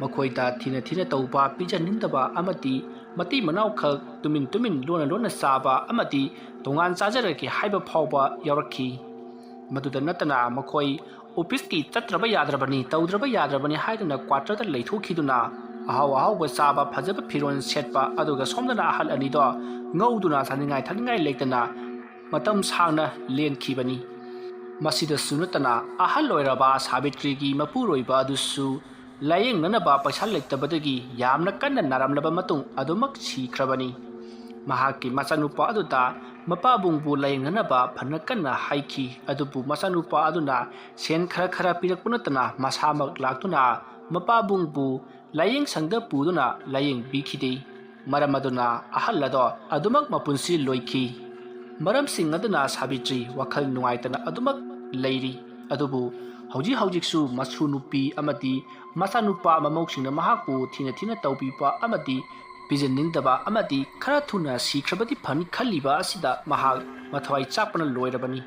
ꯃꯈꯣꯏꯗ ꯊꯤꯅ ꯇꯧꯕ ꯄꯤꯖꯅꯤꯡꯗꯕ ꯑꯃꯗꯤ ꯃꯇꯩ ꯃꯅꯥꯎꯈꯛ ꯇꯨꯃꯤꯟ ꯂꯣꯟꯅ ꯆꯥꯕ ꯑꯃꯗꯤ ꯇꯣꯉꯥꯟ ꯆꯥꯖꯔꯒꯦ ꯍꯥꯏꯕ ꯐꯥꯎꯕ ꯌꯥꯎꯔꯛꯈꯤ ꯃꯗꯨꯗ ꯅꯠꯇꯅ ꯃꯈꯣꯏ ꯑꯣꯐꯤꯁꯀꯤ ꯆꯠꯇ꯭ꯔꯕ ꯌꯥꯗ꯭ꯔꯕꯅꯤ ꯇꯧꯗ꯭ꯔꯕ ꯌꯥꯗ꯭ꯔꯕꯅꯤ ꯍꯥꯏꯗꯨꯅ ꯀ꯭ꯋꯥꯇꯔꯗ ꯂꯩꯊꯣꯛꯈꯤꯗꯨꯅ ꯑꯍꯥꯎꯕ ꯆꯥꯕ ꯐꯖꯕ ꯐꯤꯔꯣꯜ ꯁꯦꯠꯄ ꯑꯗꯨꯒ ꯁꯣꯝꯗꯅ ꯑꯍꯜ ꯑꯅꯤꯗꯣ ꯉꯧꯗꯨꯅ ꯆꯥꯅꯤꯡꯉꯥꯏ ꯊꯛꯅꯤꯡꯉꯥꯏ ꯂꯩꯇꯅ ꯃꯇꯝ ꯁꯥꯡꯅ ꯂꯦꯟꯈꯤꯕꯅꯤ ꯃꯁꯤꯗꯁꯨ ꯅꯠꯇꯅ ꯑꯍꯜ ꯑꯣꯏꯔꯕ ꯁꯥꯕꯤꯇ꯭ꯔꯤꯒꯤ ꯃꯄꯨꯔꯣꯏꯕ ꯑꯗꯨꯁꯨ ꯂꯥꯌꯦꯡꯅꯅꯕ ꯄꯩꯁా ꯂꯩꯇꯕꯗꯒꯤ ꯌꯥꯝꯅ ꯀꯟꯅ ꯅꯥꯔꯝꯂꯕ ꯃꯇꯨꯡ ꯑꯗꯨꯃꯛ ꯁꯤꯈ꯭ꯔꯕꯅꯤ ꯃꯍꯥꯛꯀꯤ ꯃꯆꯥꯅꯨꯄꯥ ꯑꯗꯨꯗ ꯃꯄꯥꯕꯨꯡꯕꯨ ꯂꯥꯌꯦꯡꯅꯅꯕ ꯐꯅ ꯀꯟꯅ ꯍꯥꯏꯈꯤ ꯑꯗꯨꯕꯨ ꯃꯆꯥꯅꯨꯄꯥ ꯑꯗꯨꯅ ꯁꯦꯟ ꯈꯔ ꯄꯤꯔꯛꯄ ꯅꯠꯇꯅ ꯃꯁꯥꯃꯛ ꯂꯥꯛꯇꯨꯅ ꯃꯄꯥꯕꯨꯡꯕꯨ ꯂꯥꯌꯦꯡꯁꯪꯗ ꯄꯨꯗꯨꯅ ꯂꯥꯌꯦꯡꯕꯤꯈꯤꯗꯦ ꯃꯔꯝ ꯑꯗꯨꯅ ꯑꯍꯜ ꯑꯗꯣ ꯑꯗꯨꯃꯛ ꯃꯄꯨꯟꯁꯤ ꯂꯣꯏꯈꯤ ꯃꯔꯝꯁꯤꯡ ꯑꯗꯨꯅ ꯁꯥꯕꯤꯇ꯭ꯔꯤ ꯋꯥꯈꯜ ꯅꯨꯡꯉꯥꯏꯇꯅ ꯑꯗꯨꯃꯛ ꯂꯩꯔꯤ ꯑꯗꯨꯕꯨ ꯍꯧꯖꯤꯛꯁꯨ ꯃꯁꯨ ꯅꯨꯄꯤ ꯑꯃꯗꯤ ꯃꯆꯥꯅꯨꯄꯥ ꯃꯃꯧꯁꯤꯡꯅ ꯃꯍꯥꯛꯄꯨ ꯊꯤꯅ ꯇꯧꯕꯤꯕ ꯑꯃꯗꯤ ꯄꯤꯖꯅꯤꯡꯗꯕ ꯑꯃꯗꯤ ꯈꯔ ꯊꯨꯅ ꯁꯤꯈ꯭ꯔꯕꯗꯤ ꯐꯅꯤ ꯈꯜꯂꯤꯕ ꯑꯁꯤꯗ ꯃꯍꯥꯛ ꯃꯊꯋꯥꯏ ꯆꯥꯛꯄꯅ ꯂꯣꯏꯔꯕꯅꯤ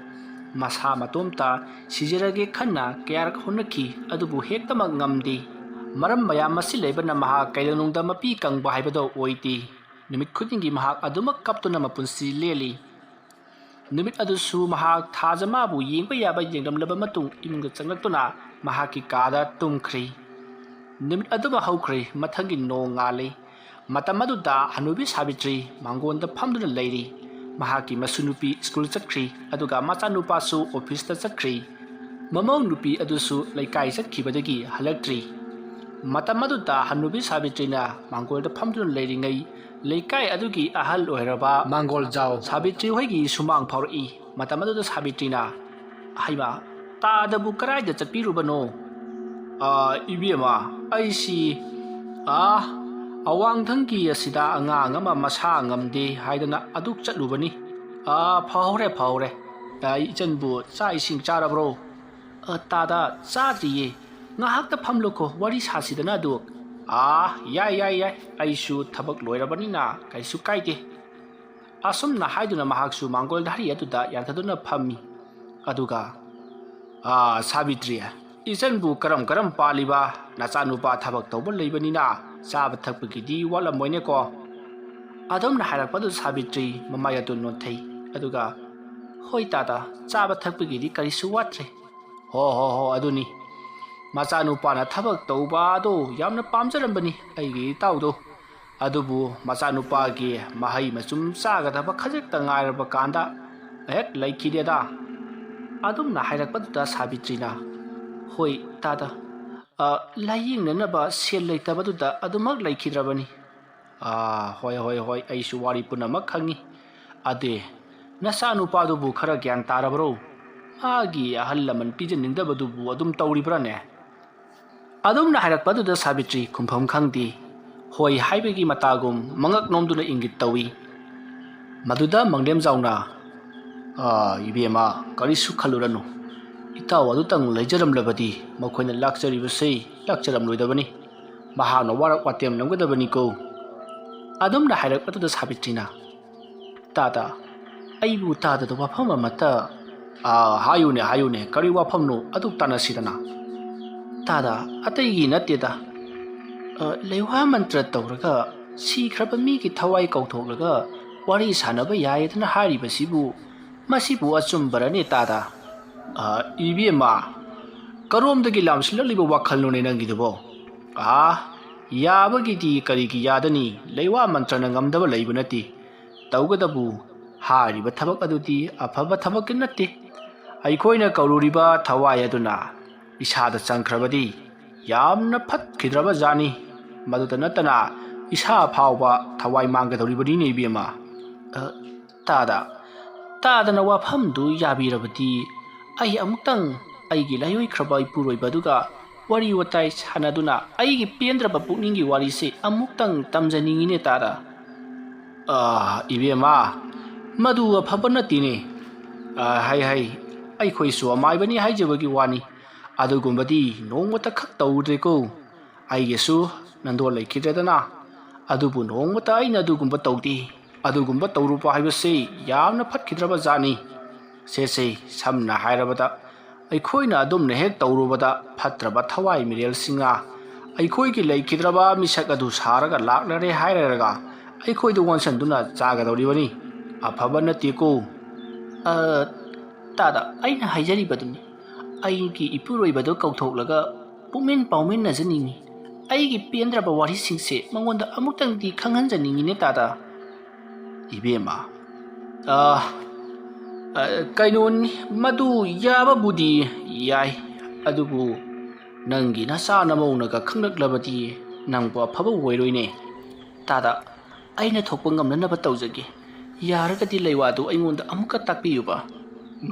ꯃꯁꯥ ꯃꯇꯣꯝꯇ ꯁꯤꯖꯔꯒꯦ ꯈꯟꯅ ꯀꯌꯥꯔꯛ ꯍꯣꯠꯅꯈꯤ ꯑꯗꯨꯕꯨ ꯍꯦꯛꯇꯃꯛ ꯉꯝꯗꯦ ꯃꯔꯝ ꯃꯌꯥꯝ ꯑꯁꯤ ꯂꯩꯕꯅ ꯃꯍꯥꯛ ꯀꯩꯗꯧꯅꯨꯡꯗ ꯃꯄꯤ ꯀꯪꯕ ꯍꯥꯏꯕꯗꯣ ꯑꯣꯏꯗꯦ ꯅꯨꯃꯤꯠ ꯈꯨꯗꯤꯡꯒꯤ ꯃꯍꯥꯛ ꯑꯗꯨꯃꯛ ꯀꯞꯇꯨꯅ ꯃꯄꯨꯟꯁꯤ ꯂꯦꯜꯂꯤ ꯅꯨꯃꯤꯠ ꯑꯗꯨꯁꯨ ꯃꯍꯥꯛ ꯊꯥꯖꯃꯥꯕꯨ ꯌꯦꯡꯕ ꯌꯥꯕ ꯌꯦꯡꯂꯝꯂꯕ ꯃꯇꯨꯡ ꯏꯃꯨꯡꯗ ꯆꯪꯂꯛꯇꯨꯅ ꯃꯍꯥꯛꯀꯤ ꯀꯥꯗ ꯇꯨꯝꯈ꯭ꯔꯤ ꯅꯨꯃꯤꯠ ꯑꯗꯨꯃ ꯍꯧꯈ꯭ꯔꯦ ꯃꯊꯪꯒꯤ ꯅꯣꯡ ꯉꯥꯜꯂꯤ ꯃꯇꯝ ꯑꯗꯨꯗ ꯍꯅꯨꯕꯤ ꯁꯥꯕꯤꯇ꯭ꯔꯤ ꯃꯥꯡꯒꯣꯟꯗ ꯐꯝꯗꯨꯅ ꯂꯩꯔꯤ ꯃꯍꯥꯛꯀꯤ ꯃꯁꯨ ꯅꯨꯄꯤ ꯁ꯭ꯀꯨꯜ ꯆꯠꯈ꯭ꯔꯤ ꯑꯗꯨꯒ ꯃꯆꯥꯅꯨꯄꯥꯁꯨ ꯑꯣꯐꯤꯁꯇ ꯆꯠꯈ꯭ꯔꯤ ꯃꯃꯧ ꯅꯨꯄꯤ ꯑꯗꯨꯁꯨ ꯂꯩꯀꯥꯏ ꯆꯠꯈꯤꯕꯗꯒꯤ ꯍꯜꯂꯛꯇ꯭ꯔꯤ ꯃꯇꯝ ꯑꯗꯨꯗ ꯍꯅꯨꯕꯤ ꯁꯥꯕꯤꯇ꯭ꯔꯤꯅ ꯃꯥꯡꯒꯣꯜꯗ ꯐꯝꯗꯨꯅ ꯂꯩꯔꯤꯉꯩ ꯂꯩꯀꯥꯏ ꯑꯗꯨꯒꯤ ꯑꯍꯜ ꯑꯣꯏꯔꯕ ꯃꯥꯡꯒꯣꯜꯖꯥꯎ ꯁꯥꯕꯤꯇ꯭ꯔꯤ ꯍꯣꯏꯒꯤ ꯁꯨꯃꯥꯡ ꯐꯥꯎꯔꯛꯏ ꯃꯇꯝ ꯑꯗꯨꯗ ꯁꯥꯕꯤꯇ꯭ꯔꯤꯅ ꯍꯩꯃꯥ ꯇꯥꯗꯕꯨ ꯀꯔꯥꯏꯗ ꯆꯠꯄꯤꯔꯨꯕꯅꯣ ꯏꯕꯦꯝꯃ ꯑꯩꯁꯤ ꯑꯋꯥꯡꯊꯪꯒꯤ ꯑꯁꯤꯗ ꯑꯉꯥꯡ ꯑꯃ ꯃꯁꯥ ꯉꯝꯗꯦ ꯍꯥꯏꯗꯅ ꯑꯗꯨꯛ ꯆꯠꯂꯨꯕꯅꯤ ꯐꯍꯧꯔꯦ ꯏꯆꯟꯕꯨ ꯆꯥꯛ ꯏꯁꯤꯡ ꯆꯥꯔꯕ꯭ꯔꯣ ꯇꯥꯗ ꯆꯥꯗ꯭ꯔꯤꯌꯦ ꯉꯥꯏꯍꯥꯛꯇ ꯐꯝꯂꯨꯈꯣ ꯋꯥꯔꯤ ꯁꯥꯁꯤꯗꯅ ꯑꯗꯨ ꯌꯥꯏ ꯑꯩꯁꯨ ꯊꯕꯛ ꯂꯣꯏꯔꯕꯅꯤꯅ ꯀꯩꯁꯨ ꯀꯥꯏꯗꯦ ꯑꯁꯨꯝꯅ ꯍꯥꯏꯗꯨꯅ ꯃꯍꯥꯛꯁꯨ ꯃꯥꯡꯒꯣꯜ ꯗꯥꯔꯤ ꯑꯗꯨꯗ ꯌꯥꯟꯊꯗꯨꯅ ꯐꯝꯃꯤ ꯑꯗꯨꯒ ꯁꯥꯕꯤꯇ꯭ꯔꯤ ꯏꯆꯟꯕꯨ ꯀꯔꯝ ꯄꯥꯜꯂꯤꯕ ꯅꯆꯥꯅꯨꯄꯥ ꯊꯕꯛ ꯇꯧꯕ ꯂꯩꯕꯅꯤ나 ꯆꯥꯕ ꯊꯛꯄꯒꯤꯗꯤ ꯋꯥꯠꯂꯝꯃꯣꯏꯅꯦꯀꯣ ꯑꯗꯨꯝꯅ ꯍꯥꯏꯔꯛꯄꯗꯨ ꯁꯥꯕꯤꯇ꯭ꯔꯤ ꯃꯃꯥꯏ ꯑꯗꯨ ꯅꯣꯟꯊꯩ ꯑꯗꯨꯒ ꯍꯣꯏ ꯇꯥꯗ ꯆꯥꯕ ꯊꯛꯄꯒꯤꯗꯤ ꯀꯔꯤꯁꯨ ꯋꯥꯠꯇ꯭ꯔꯦ ꯍꯣ ꯑꯗꯨꯅꯤ ꯃꯆꯥꯅꯨꯄꯥꯅ ꯊꯕꯛ ꯇꯧꯕꯗꯣ ꯌꯥꯝꯅ ꯄꯥꯝꯖꯔꯝꯕꯅꯤ ꯑꯩꯒꯤ ꯏꯇꯥꯎꯗꯣ ꯑꯗꯨꯕꯨ ꯃꯆꯥꯅꯨꯄꯥꯒꯤ ꯃꯍꯩ ꯃꯆꯨꯝ ꯆꯥꯒꯗꯕ ꯈꯖꯤꯛꯇ ꯉꯥꯏꯔꯕ ꯀꯥꯟꯗ ꯍꯦꯛ ꯂꯩꯈꯤꯗꯦꯗ ꯑꯗꯨꯝꯅ ꯍꯥꯏꯔꯛꯄꯗꯨꯗ ꯁꯥꯕꯤꯇ꯭ꯔꯤꯅ ꯍꯣꯏ ꯇꯥꯗ ꯂꯥꯏꯌꯦꯡꯅꯅꯕ ꯁꯦꯜ ꯂꯩꯇꯕꯗꯨꯗ ꯑꯗꯨꯃꯛ ꯂꯩꯈꯤꯗ꯭ꯔꯕꯅꯤ ꯍꯣꯏ ꯍꯣꯏ ꯍꯣꯏ ꯑꯩꯁꯨ ꯋꯥꯔꯤ ꯄꯨꯝꯅꯃꯛ ꯈꯪꯉꯤ ꯑꯗꯦ ꯅꯆꯥꯅꯨꯄꯥꯗꯨꯕꯨ ꯈꯔ ꯒ꯭ꯌꯥꯟ ꯇꯥꯔꯕ꯭ꯔꯣ ꯃꯥꯒꯤ ꯑꯍꯜ ꯂꯃꯟ ꯄꯤꯖꯅꯤꯡꯗꯕꯗꯨꯕꯨ ꯑꯗꯨꯝ ꯇꯧꯔꯤꯕ꯭ꯔꯥꯅꯦ ꯑꯗꯨꯝꯅ ꯍꯥꯏꯔꯛꯄꯗꯨꯗ ꯁꯥꯕꯤꯇ꯭ꯔꯤ ꯈꯨꯝꯐꯝ ꯈꯪꯗꯦ ꯍꯣꯏ ꯍꯥꯏꯕꯒꯤ ꯃꯇꯥꯒꯨꯝ ꯃꯉꯛ ꯅꯣꯝꯗꯨꯅ ꯏꯪꯒꯤꯠ ꯇꯧꯏ ꯃꯗꯨꯗ ꯃꯪꯂꯦꯝꯖꯥꯎꯅ 이비에마 ꯀꯔꯤꯁꯨ ꯈꯜꯂꯨꯔꯅꯨ ꯏꯇꯥꯎ ꯑꯗꯨꯇꯪ ꯂꯩꯖꯔꯝꯂꯕꯗꯤ ꯃꯈꯣꯏꯅ ꯂꯥꯛꯆꯔꯤꯕꯁꯤ ꯂꯥꯛꯆꯔꯝꯂꯣꯏꯗꯕꯅꯤ ꯃꯍꯥꯛꯅ ꯋꯥꯔꯛ ꯋꯥꯇꯦꯝ ꯅꯝꯒꯗꯕꯅꯤꯀꯣ ꯑꯗꯨꯝꯅ ꯍꯥꯏꯔꯛꯄꯗꯨꯗ ꯁꯥꯕꯤꯇ꯭ꯔꯤꯅ ꯇꯥꯗ ꯑꯩꯕꯨ ꯇꯥꯗꯗ ꯋꯥꯐꯝ ꯑꯃꯠꯇ ꯍꯥꯏꯌꯨꯅꯦ ꯍꯥꯏꯌꯨꯅꯦ ꯀꯔꯤ ꯋꯥꯐꯝꯅꯣ ꯑꯗꯨ ꯇꯥꯟꯅꯁꯤꯗꯅ ꯇꯥꯗ ꯑꯇꯩꯒꯤ ꯅꯠꯇꯦꯗ ꯂꯩꯋꯥ ꯃꯟꯇ꯭ꯔ ꯇꯧꯔꯒ ꯁꯤꯈ꯭ꯔꯕ ꯃꯤꯒꯤ ꯊꯋꯥꯏ ꯀꯧꯊꯣꯛꯂꯒ ꯋꯥꯔꯤ ꯁꯥꯟꯅꯕ ꯌꯥꯏꯗꯅ ꯍꯥꯏꯔꯤꯕꯁꯤꯕꯨ ꯃꯁꯤꯕꯨ ꯑꯆꯨꯝꯕꯔꯅꯦ ꯇꯥꯗ 이비에마 ꯀꯔꯣꯝꯗꯒꯤ ꯂꯥꯝꯁꯤꯜꯂꯛꯂꯤꯕ ꯋꯥꯈꯜꯅꯣꯅꯦ ꯅꯪꯒꯤꯗꯨꯕꯣ ꯌꯥꯕꯒꯤꯗꯤ ꯀꯔꯤꯒꯤ ꯌꯥꯗꯅꯤ ꯂꯩꯋꯥ ꯃꯟꯇ꯭ꯔꯅ ꯉꯝꯗꯕ ꯂꯩꯕ ꯅꯠꯇꯦ ꯇꯧꯒꯗꯕꯨ ꯍꯥꯏꯔꯤꯕ ꯊꯕꯛ ꯑꯗꯨꯗꯤ ꯑꯐꯕ ꯊꯕꯛꯀꯤ ꯅꯠꯇꯦ ꯑꯩꯈꯣꯏꯅ ꯀꯧꯔꯨꯔꯤꯕ ꯊꯋꯥꯏ ꯑꯗꯨꯅ ꯏꯁꯥꯗ ꯆꯪꯈ꯭ꯔꯕꯗꯤ ꯌꯥꯝꯅ ꯐꯠꯈꯤꯗ꯭ꯔꯕ ꯖꯥꯠꯅꯤ ꯃꯗꯨꯗ ꯅꯠꯇꯅ ꯏꯁꯥ ꯐꯥꯎꯕ ꯊꯋꯥꯏ ꯃꯥꯡꯒꯗꯧꯔꯤꯕꯅꯤꯅꯦ 이비에마 ꯇꯥꯗꯅ ꯋꯥꯐꯝꯗꯨ ꯌꯥꯕꯤꯔꯕꯗꯤ ꯑꯩ ꯑꯃꯨꯛꯇꯪ ꯑꯩꯒꯤ ꯂꯥꯏꯑꯣꯏꯈ꯭ꯔꯕ ꯏꯄꯨꯔꯣꯏꯕ ꯑꯗꯨꯒ ꯋꯥꯔꯤ ꯋꯥꯇꯥꯏ ꯁꯥꯟꯅꯗꯨꯅ ꯑꯩꯒꯤ ꯄꯦꯟꯗ꯭ꯔꯕ ꯄꯨꯛꯅꯤꯡꯒꯤ ꯋꯥꯔꯤꯁꯤ ꯑꯃꯨꯛꯇꯪ ꯇꯝꯖꯅꯤꯡꯉꯤꯅꯦ ꯇꯥꯗ 이비에마 ꯃꯗꯨ ꯑꯐꯕ ꯅꯠꯇꯦꯅꯦ ꯍꯩ ꯑꯩꯈꯣꯏꯁꯨ ꯑꯃꯥꯏꯕꯅꯤ ꯍꯥꯏꯖꯕꯒꯤ ꯋꯥꯅꯤ ꯑꯗꯨꯒꯨꯝꯕꯗꯤ ꯅꯣꯡꯃꯇ ꯈꯛ ꯇꯧꯗ꯭ꯔꯦꯀꯣ ꯑꯩꯒꯤꯁꯨ ꯅꯟꯗꯣꯜ ꯂꯩꯈꯤꯗ꯭ꯔꯦꯗꯅ ꯑꯗꯨꯕꯨ ꯅꯣꯡꯃꯇ ꯑꯩꯅ ꯑꯗꯨꯒꯨꯝꯕ ꯇꯧꯗꯦ ꯑꯗꯨꯒꯨꯝꯕ ꯇꯧꯔꯨꯕ ꯍꯥꯏꯕꯁꯤ ꯌꯥꯝꯅ ꯐꯠꯈꯤꯗ꯭ꯔꯕ ꯖꯥꯠꯅꯤ ꯁꯦ ꯁꯝꯅ ꯍꯥꯏꯔꯕꯗ ꯑꯩꯈꯣꯏꯅ ꯑꯗꯨꯝꯅ ꯍꯦꯛ ꯇꯧꯔꯨꯕꯗ ꯐꯠꯇ꯭ꯔꯕ ꯊꯋꯥꯏ ꯃꯤꯔꯦꯜꯁꯤꯡꯅ ꯑꯩꯈꯣꯏꯒꯤ ꯂꯩꯈꯤꯗ꯭ꯔꯕ ꯃꯤꯁꯛ ꯑꯗꯨ ꯁꯥꯔꯒ ꯂꯥꯛꯂꯔꯦ ꯍꯥꯏꯔꯒ ꯑꯩꯈꯣꯏꯗ ꯑꯣꯟꯁꯤꯟꯗꯨꯅ ꯆꯥꯒꯗꯧꯔꯤꯕꯅꯤ ꯑꯐꯕ ꯅꯠꯇꯦꯀꯣ ꯇꯥꯗ ꯑꯩꯅ ꯍꯥꯏꯖꯔꯤꯕꯗꯨꯅꯤ ꯑꯩꯒꯤ ꯏꯄꯨꯔꯣꯏꯕꯗꯨ ꯀꯧꯊꯣꯛꯂꯒ ꯄꯨꯛꯃꯦꯟ ꯄꯥꯎꯃꯤꯟꯅꯖꯅꯤꯡꯉꯤ ꯑꯩꯒꯤ ꯄꯦꯟꯗ꯭ꯔꯕ ꯋꯥꯔꯤꯁꯤꯡꯁꯦ ꯃꯉꯣꯟꯗ ꯑꯃꯨꯛꯇꯪꯗꯤ ꯈꯪꯍꯟꯖꯅꯤꯡꯉꯤꯅꯦ ꯇꯥꯗ 이비에마 ꯀꯩꯅꯣꯅꯤ ꯃꯗꯨ ꯌꯥꯕꯕꯨꯗꯤ ꯌꯥꯏ ꯑꯗꯨꯕꯨ ꯅꯪꯒꯤ ꯅꯆꯥ ꯅꯃꯧꯅꯒ ꯈꯪꯂꯛꯂꯕꯗꯤ ꯅꯪꯕꯨ ꯑꯐꯕ ꯑꯣꯏꯔꯣꯏꯅꯦ ꯇꯥꯗ ꯑꯩꯅ ꯊꯣꯛꯄ ꯉꯝꯅꯅꯕ ꯇꯧꯖꯒꯦ ꯌꯥꯔꯒꯗꯤ ꯂꯩꯋꯥꯗꯨ ꯑꯩꯉꯣꯟꯗ ꯑꯃꯨꯛꯀ ꯇꯥꯛꯄꯤꯌꯨꯕ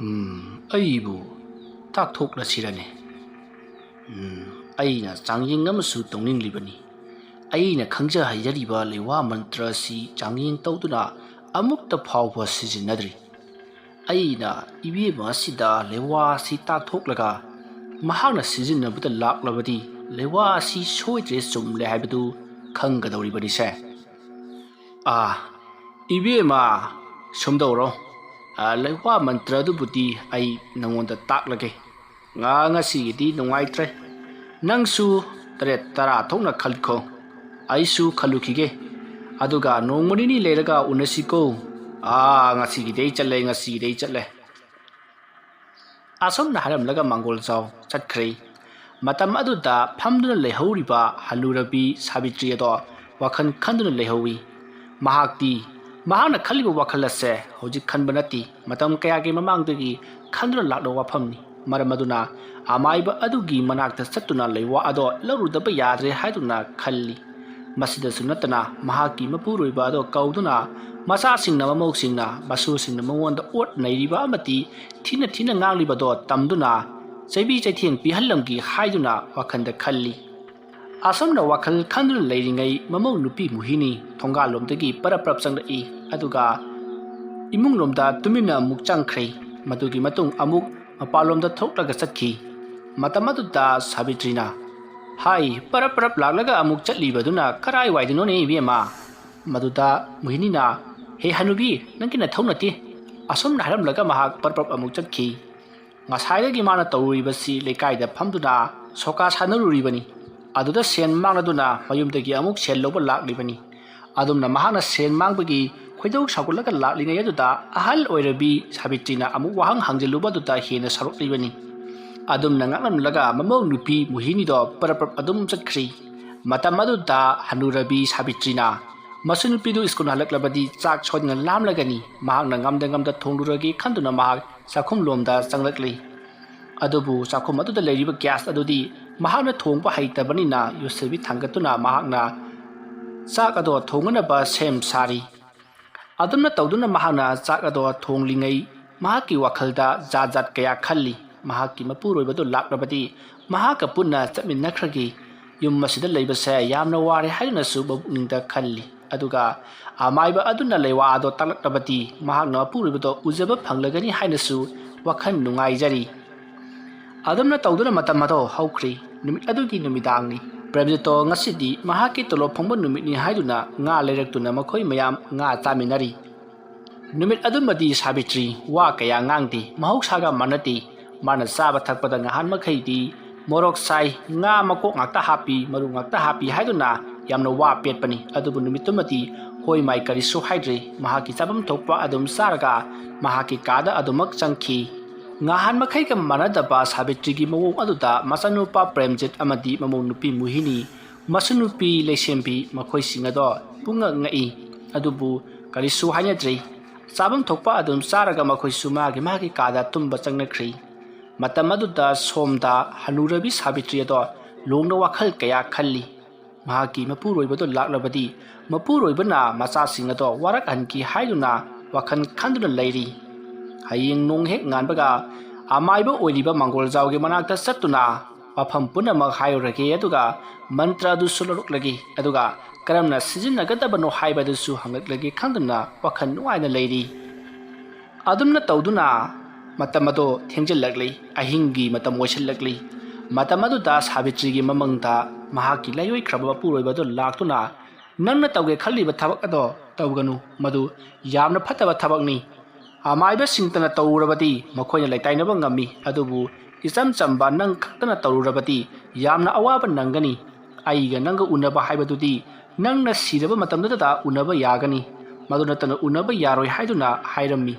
ꯑꯩꯕꯨ ꯇꯥꯛꯊꯣꯛꯂꯁꯤꯔꯅꯦ ꯑꯩꯅ ꯆꯥꯡꯌꯦꯡ ꯑꯃꯁꯨ ꯇꯧꯅꯤꯡꯂꯤꯕꯅꯤ ꯑꯩꯅ ꯈꯪꯖ ꯍꯩꯖꯔꯤꯕ ꯂꯩꯋꯥ ꯃꯟꯇ꯭ꯔ ꯑꯁꯤ ꯆꯥꯡꯌꯦꯡ ꯇꯧꯗꯨꯅ ꯑꯃꯨꯛꯇ ꯐꯥꯎꯕ ꯁꯤꯖꯤꯟꯅꯗ꯭ꯔꯤ ꯑꯩꯅ 이비에마 ꯑꯁꯤꯗ ꯂꯩꯋꯥ ꯑꯁꯤ ꯇꯥꯛꯊꯣꯛꯂꯒ ꯃꯍꯥꯛꯅ ꯁꯤꯖꯤꯟꯅꯕꯗ ꯂꯥꯛꯂꯕꯗꯤ ꯂꯩꯋꯥ ꯑꯁꯤ ꯁꯣꯏꯗ꯭ꯔꯦ ꯆꯨꯝꯂꯦ ꯍꯥꯏꯕꯗꯨ ꯈꯪꯒꯗꯧꯔꯤꯕꯅꯤꯁꯦ 이비에마 ꯁꯨꯝꯗꯧꯔꯣ ꯂꯩꯋꯥ ꯃꯟꯇ꯭ꯔ ꯑꯗꯨꯕꯨꯗꯤ ꯑꯩ ꯅꯉꯣꯟꯗ ꯇꯥꯛꯂꯒꯦ ꯉꯁꯤꯒꯤꯗꯤ ꯅꯨꯡꯉꯥꯏꯇ꯭ꯔꯦ ꯅꯪꯁꯨ 9-10 ꯊꯣꯛꯅ ꯈꯜꯈꯣ ꯑꯩꯁꯨ ꯈꯜꯂꯨꯈꯤꯒꯦ ꯑꯗꯨꯒ ꯅꯣꯡꯃ ꯅꯤꯅꯤ ꯂꯩꯔꯒ ꯎꯅꯁꯤꯀꯣ ꯉꯁꯤꯒꯤꯗꯤ ꯑꯩ ꯆꯠꯂꯦ ꯑꯁꯨꯝꯅ ꯍꯥꯏꯔꯝꯂꯒ ꯃꯥꯡꯒꯣꯜꯖꯥꯎ ꯆꯠꯈ꯭ꯔꯦ ꯃꯇꯝ ꯑꯗꯨꯗ ꯐꯝꯗꯨꯅ ꯂꯩꯍꯧꯔꯤꯕ ꯍꯜꯂꯨꯔꯕꯤ ꯁꯥꯕꯤꯇ꯭ꯔꯤ ꯑꯗꯣ ꯋꯥꯈꯜ ꯈꯟꯗꯨꯅ ꯂꯩꯍꯧꯏ ꯃꯍꯥꯛꯅ ꯈꯜꯂꯤꯕ ꯋꯥꯈꯜ ꯑꯁꯦ ꯍꯧꯖꯤꯛ ꯈꯟꯕ ꯅꯠꯇꯦ ꯃꯇꯝ ꯀꯌꯥꯒꯤ ꯃꯃꯥꯡꯗꯒꯤ ꯈꯟꯗꯨꯅ ꯂꯥꯛꯂꯕ ꯋꯥꯐꯝꯅꯤ ꯃꯔꯝ ꯑꯗꯨꯅ ꯑꯃꯥꯏꯕ ꯑꯗꯨꯒꯤ ꯃꯅꯥꯛꯇ ꯆꯠꯇꯨꯅ ꯂꯩꯋꯥ ꯑꯗꯣ ꯂꯧꯔꯨꯗꯕ ꯌꯥꯗ꯭ꯔꯦ ꯍꯥꯏꯗꯨꯅ ꯈꯜꯂꯤ ꯃꯁꯤꯗꯁꯨ ꯅꯠꯇꯅ ꯃꯍꯥꯛꯀꯤ ꯃꯄꯨꯔꯣꯏꯕ ꯑꯗꯣ ꯀꯧꯗꯨꯅ ꯃꯆꯥꯁꯤꯡꯅ ꯃꯃꯧꯁꯤꯡꯅ ꯃꯁꯨꯁꯤꯡꯅ ꯃꯉꯣꯟꯗ ꯑꯣꯠ ꯅꯩꯔꯤꯕ ꯑꯃꯗꯤ ꯊꯤꯅ ꯉꯥꯡꯂꯤꯕꯗꯣ ꯇꯝꯗꯨꯅ ꯆꯩꯕꯤ ꯆꯩꯊꯦꯡ ꯄꯤꯍꯜꯂꯝꯒꯤ ꯍꯥꯏꯗꯨꯅ ꯋꯥꯈꯜꯗ ꯈꯜꯂꯤ ꯑꯁꯨꯝꯅ ꯋꯥꯈꯜ ꯈꯟꯗꯨꯅ ꯂꯩꯔꯤꯉꯩ ꯃꯃꯧ ꯅꯨꯄꯤ ꯃꯨꯍꯤꯅꯤ ꯊꯣꯡꯒꯥꯜꯂꯣꯝꯗꯒꯤ ꯄꯔꯞ ꯆꯪꯂꯛꯏ ꯑꯗꯨꯒ ꯏꯃꯨꯡꯂꯣꯝꯗ ꯇꯨꯃꯤꯟꯅ ꯑꯃꯨꯛ ꯆꯪꯈ꯭ꯔꯦ ꯃꯗꯨꯒꯤ ꯃꯇꯨꯡ ꯑꯃꯨꯛ ꯃꯄꯥꯟꯂꯣꯝꯗ ꯊꯣꯛꯂꯒ ꯆꯠꯈꯤ ꯃꯇꯝ ꯑꯗꯨꯗ ꯁꯥꯕꯤꯇ꯭ꯔꯤꯅ ꯍꯥꯏ ꯄꯔꯞ ꯂꯥꯛꯂꯒ ꯑꯃꯨꯛ ꯆꯠꯂꯤꯕꯗꯨꯅ ꯀꯔꯥꯏꯋꯥꯏꯗꯅꯣꯅꯦ 이비에마 ꯃꯗꯨꯗ ꯃꯨꯍꯤꯅꯤꯅ ꯍꯦ ꯍꯅꯨꯕꯤ ꯅꯪꯒꯤ ꯅꯊꯧ ꯅꯠꯇꯦ ꯑꯁꯨꯝꯅ ꯍꯥꯏꯔꯝꯂꯒ ꯃꯍꯥꯛ ꯄꯔꯞ ꯑꯃꯨꯛ ꯆꯠꯈꯤ ꯉꯁꯥꯏꯗꯒꯤ ꯃꯥꯅ ꯇꯧꯔꯤꯕꯁꯤ ꯂꯩꯀꯥꯏꯗ ꯐꯝꯗꯨꯅ ꯁꯣꯀꯥ ꯁꯥꯟꯅꯔꯨꯔꯤꯕꯅꯤ ꯑꯗꯨꯗ ꯁꯦꯟ ꯃꯥꯡꯂꯗꯨꯅ ꯃꯌꯨꯝꯗꯒꯤ ꯑꯃꯨꯛ ꯁꯦꯟ ꯂꯧꯕ ꯂꯥꯛꯂꯤꯕꯅꯤ ꯑꯗꯨꯝꯅ ꯃꯍꯥꯛꯅ ꯁꯦꯟ ꯃꯥꯡꯕꯒꯤ ꯈꯣꯏꯗꯧ ꯁꯥꯎꯒꯠꯂꯒ ꯂꯥꯛꯂꯤꯉꯩ ꯑꯗꯨꯗ ꯑꯍꯜ ꯑꯣꯏꯔꯕꯤ ꯁꯥꯕꯤꯇ꯭ꯔꯤꯅ ꯑꯃꯨꯛ ꯋꯥꯍꯪ ꯍꯪꯖꯤꯜꯂꯨꯕꯗꯨꯗ ꯍꯦꯟꯅ ꯁꯥꯎꯔꯛꯂꯤꯕꯅꯤ ꯑꯗꯨꯝꯅ ꯉꯥꯛꯂꯝꯂꯒ ꯃꯃꯧ ꯅꯨꯄꯤ ꯃꯨꯍꯤꯅꯤꯗꯣ ꯄꯔꯞ ꯑꯗꯨꯝ ꯆꯠꯈ꯭ꯔꯤ ꯃꯇꯝ ꯑꯗꯨꯗ ꯍꯅꯨꯔꯕꯤ ꯁꯥꯕꯤꯇ꯭ꯔꯤꯅ ꯃꯁꯨ ꯅꯨꯄꯤꯗꯨ ꯁ꯭ꯀꯨꯜ ꯍꯜꯂꯛꯂꯕꯗꯤ ꯆꯥꯛ ꯁꯣꯏꯗꯅ ꯂꯥꯝꯂꯒꯅꯤ ꯃꯍꯥꯛꯅ ꯉꯝꯗ ꯊꯣꯡꯂꯨꯔꯒꯦ ꯈꯟꯗꯨꯅ ꯃꯍꯥꯛ ꯆꯥꯛꯈꯨꯝꯂꯣꯝꯗ ꯆꯪꯂꯛꯂꯤ ꯑꯗꯨꯕꯨ ꯆꯥꯛꯈꯨꯝ ꯑꯗꯨꯗ ꯂꯩꯔꯤꯕ ꯒ꯭ꯌꯥꯁ ꯑꯗꯨꯗꯤ ꯃꯍꯥꯛꯅ ꯊꯣꯡꯕ ꯍꯩꯇꯕꯅꯤꯅ ꯌꯨꯁꯕꯤ ꯊꯥꯡꯒꯠꯇꯨꯅ ꯃꯍꯥꯛꯅ ꯆꯥꯛ ꯑꯗꯣ ꯊꯣꯡꯅꯕ ꯁꯦꯝ ꯁꯥꯔꯤ ꯑꯗꯨꯝꯅ ꯇꯧꯗꯨꯅ ꯃꯍꯥꯛꯅ ꯆꯥꯛ ꯑꯗꯣ ꯊꯣꯡꯂꯤꯉꯩ ꯃꯍꯥꯛꯀꯤ ꯋꯥꯈꯜꯗ ꯖꯥꯠ ꯀꯌꯥ ꯈꯜꯂꯤ ꯃꯍꯥꯛꯀꯤ ꯃꯄꯨꯔꯣꯏꯕꯗꯨ ꯂꯥꯛꯂꯕꯗꯤ ꯃꯍꯥꯛꯀ ꯄꯨꯟꯅ ꯆꯠꯃꯤꯟꯅꯈ꯭ꯔꯒꯦ ꯌꯨꯝ ꯑꯁꯤꯗ ꯂꯩꯕꯁꯦ ꯌꯥꯝꯅ ꯋꯥꯔꯦ ꯍꯥꯏꯗꯨꯅꯁꯨ ꯃꯄꯨꯛꯅꯤꯡꯗ ꯈꯜꯂꯤ ꯑꯗꯨꯒ ꯑꯃꯥꯏꯕ ꯑꯗꯨꯅ ꯂꯩꯋꯥ ꯑꯗꯣ ꯇꯥꯛꯂꯛꯂꯕꯗꯤ ꯃꯍꯥꯛꯅ ꯃꯄꯨꯔꯣꯏꯕꯗꯣ ꯎꯖꯕ ꯐꯪꯂꯒꯅꯤ ꯍꯥꯏꯅꯁꯨ ꯋꯥꯈꯜ ꯅꯨꯡꯉꯥꯏꯖꯔꯤ ꯑꯗꯨꯝꯅ ꯇꯧꯗꯨꯅ ꯃꯇꯝ ꯑꯗꯣ ꯍꯧꯈ꯭ꯔꯤ ꯅꯨꯃꯤꯠ ꯑꯗꯨꯒꯤ ꯅꯨꯃꯤꯗꯥꯡꯅꯤ ꯄ꯭ꯔꯦꯝꯖꯤꯠꯇꯣ ꯉꯁꯤꯗꯤ ꯃꯍꯥꯛꯀꯤ ꯇꯣꯂꯣꯞ ꯐꯪꯕ ꯅꯨꯃꯤꯠꯅꯤ ꯍꯥꯏꯗꯨꯅ ꯉꯥ ꯂꯩꯔꯛꯇꯨꯅ ꯃꯈꯣꯏ ꯃꯌꯥꯝ ꯉꯥ ꯆꯥꯃꯤꯟꯅꯔꯤ ꯅꯨꯃꯤꯠ ꯑꯗꯨꯃꯗꯤ ꯁꯥꯕꯤꯇ꯭ꯔꯤ ꯋꯥ ꯀꯌꯥ ꯉꯥꯡꯗꯦ ꯃꯍꯧꯁꯥꯒ ꯃꯥꯟꯅꯗꯦ ꯃꯥꯅ ꯆꯥꯕ ꯊꯛꯄꯗ ꯉꯍꯥꯟ ꯃꯈꯩꯗꯤ ꯃꯣꯔꯣꯛ ꯁꯥꯏ ꯉꯥ ꯃꯀꯣꯛ ꯉꯥꯛꯇ ꯍꯥꯞꯄꯤ ꯃꯔꯨ ꯉꯥꯛꯇ ꯍꯥꯞꯄꯤ ꯍꯥꯏꯗꯨꯅ ꯌꯥꯝꯅ ꯋꯥ ꯄꯦꯠꯄꯅꯤ ꯑꯗꯨꯕꯨ ꯅꯨꯃꯤꯠꯇꯨꯃꯗꯤ ꯍꯣꯏ ꯃꯥꯏ ꯀꯔꯤꯁꯨ ꯍꯥꯏꯗ꯭ꯔꯤ ꯃꯍꯥꯛꯀꯤ ꯆꯥꯐꯝ ꯊꯣꯛꯄ ꯑꯗꯨꯝ ꯆꯥꯔꯒ ꯃꯍꯥꯛꯀꯤ ꯀꯥꯗ ꯑꯗꯨꯃꯛ ꯆꯪꯈꯤ ꯉꯍꯥꯟ ꯃꯈꯩꯒ ꯃꯥꯟꯅꯗꯕ ꯁꯥꯕꯤꯇ꯭ꯔꯤꯒꯤ ꯃꯑꯣꯡ ꯑꯗꯨꯗ ꯃꯆꯥꯅꯨꯄꯥ ꯄ꯭ꯔꯦꯝꯖꯤꯠ ꯑꯃꯗꯤ ꯃꯃꯧ ꯅꯨꯄꯤ ꯃꯨꯍꯤꯅꯤ ꯃꯁꯨꯅꯨꯄꯤ ꯂꯩꯁꯦꯝꯕꯤ ꯃꯈꯣꯏꯁꯤꯡ ꯑꯗꯣ ꯄꯨꯡꯉꯛ ꯉꯛꯏ ꯑꯗꯨꯕꯨ ꯀꯔꯤꯁꯨ ꯍꯥꯏꯅꯗ꯭ꯔꯤ ꯆꯥꯐꯝ ꯊꯣꯛꯄ ꯑꯗꯨꯝ ꯆꯥꯔꯒ ꯃꯈꯣꯏꯁꯨ ꯃꯥꯒꯤ ꯀꯥꯗ ꯇꯨꯝꯕ ꯆꯪꯅꯈ꯭ꯔꯤ ꯃꯇꯝ ꯑꯗꯨꯗ ꯁꯣꯝꯗ ꯍꯅꯨꯔꯕꯤ ꯁꯥꯕꯤꯇ꯭ꯔꯤ ꯑꯗꯣ ꯂꯣꯡꯅ ꯋꯥꯈꯜ ꯀꯌꯥ ꯈꯜꯂꯤ ꯃꯍꯥꯛꯀꯤ ꯃꯄꯨꯔꯣꯏꯕꯗꯣ ꯂꯥꯛꯂꯕꯗꯤ ꯃꯄꯨꯔꯣꯏꯕꯅ ꯃꯆꯥꯁꯤꯡ ꯑꯗꯣ ꯋꯥꯔꯛꯍꯟꯈꯤ ꯍꯥꯏꯗꯨꯅ ꯋꯥꯈꯜ ꯈꯟꯗꯨꯅ ꯂꯩꯔꯤ ꯍꯌꯦꯡ ꯅꯣꯡ ꯍꯦꯛ ꯉꯥꯟꯕꯒ ꯑꯃꯥꯏꯕ ꯑꯣꯏꯔꯤꯕ ꯃꯥꯡꯒꯣꯜꯖꯥꯎꯒꯤ ꯃꯅꯥꯛꯇ ꯆꯠꯇꯨꯅ ꯋꯥꯐꯝ ꯄꯨꯝꯅꯃꯛ ꯍꯥꯏꯔꯨꯔꯒꯦ ꯑꯗꯨꯒ ꯃꯟꯇ꯭ꯔ ꯑꯗꯨꯁꯨ ꯂꯧꯔꯛꯂꯒꯦ ꯑꯗꯨꯒ ꯀꯔꯝꯅ ꯁꯤꯖꯤꯟꯅꯒꯗꯕꯅꯣ ꯍꯥꯏꯕꯗꯨꯁꯨ ꯍꯪꯂꯛꯂꯒꯦ ꯈꯪꯗꯨꯅ ꯋꯥꯈꯜ ꯅꯨꯡꯉꯥꯏꯅ ꯂꯩꯔꯤ ꯑꯗꯨꯝꯅ ꯇꯧꯗꯨꯅ ꯃꯇꯝ ꯑꯗꯣ ꯊꯦꯡꯖꯤꯜꯂꯛꯂꯤ ꯑꯍꯤꯡꯒꯤ ꯃꯇꯝ ꯑꯣꯏꯁꯤꯜꯂꯛꯂꯤ ꯃꯇꯝ ꯑꯗꯨꯗ ꯁꯥꯕꯤꯇ꯭ꯔꯤꯒꯤ ꯃꯃꯪꯗ ꯃꯍꯥꯛꯀꯤ ꯂꯥꯏꯑꯣꯏꯈ꯭ꯔꯕ ꯃꯄꯨꯔꯣꯏꯕꯗꯨ ꯂꯥꯛꯇꯨꯅ ꯅꯪꯅ ꯇꯧꯒꯦ ꯈꯜꯂꯤꯕ ꯊꯕꯛ ꯑꯗꯣ ꯇꯧꯒꯅꯨ ꯃꯗꯨ ꯌꯥꯝꯅ ꯐꯠꯇꯕ ꯊꯕꯛꯅꯤ ꯑꯃꯥꯏꯕꯁꯤꯡꯇꯅ ꯇꯧꯔꯨꯔꯕꯗꯤ ꯃꯈꯣꯏꯅ ꯂꯩꯇꯥꯏꯅꯕ ꯉꯝꯃꯤ ꯑꯗꯨꯕꯨ ꯏꯆꯝ ꯆꯝꯕ ꯅꯪ ꯈꯛꯇꯅ ꯇꯧꯔꯨꯔꯕꯗꯤ ꯌꯥꯝꯅ ꯑꯋꯥꯕ ꯅꯪꯒꯅꯤ ꯑꯩꯒ ꯅꯪꯒ ꯎꯅꯕ ꯍꯥꯏꯕꯗꯨꯗꯤ ꯅꯪꯅ ꯁꯤꯔꯕ ꯃꯇꯝꯗꯨꯗ ꯎꯅꯕ ꯌꯥꯒꯅꯤ ꯃꯗꯨ ꯅꯠꯇꯅ ꯎꯅꯕ ꯌꯥꯔꯣꯏ ꯍꯥꯏꯗꯨꯅ ꯍꯥꯏꯔꯝꯃꯤ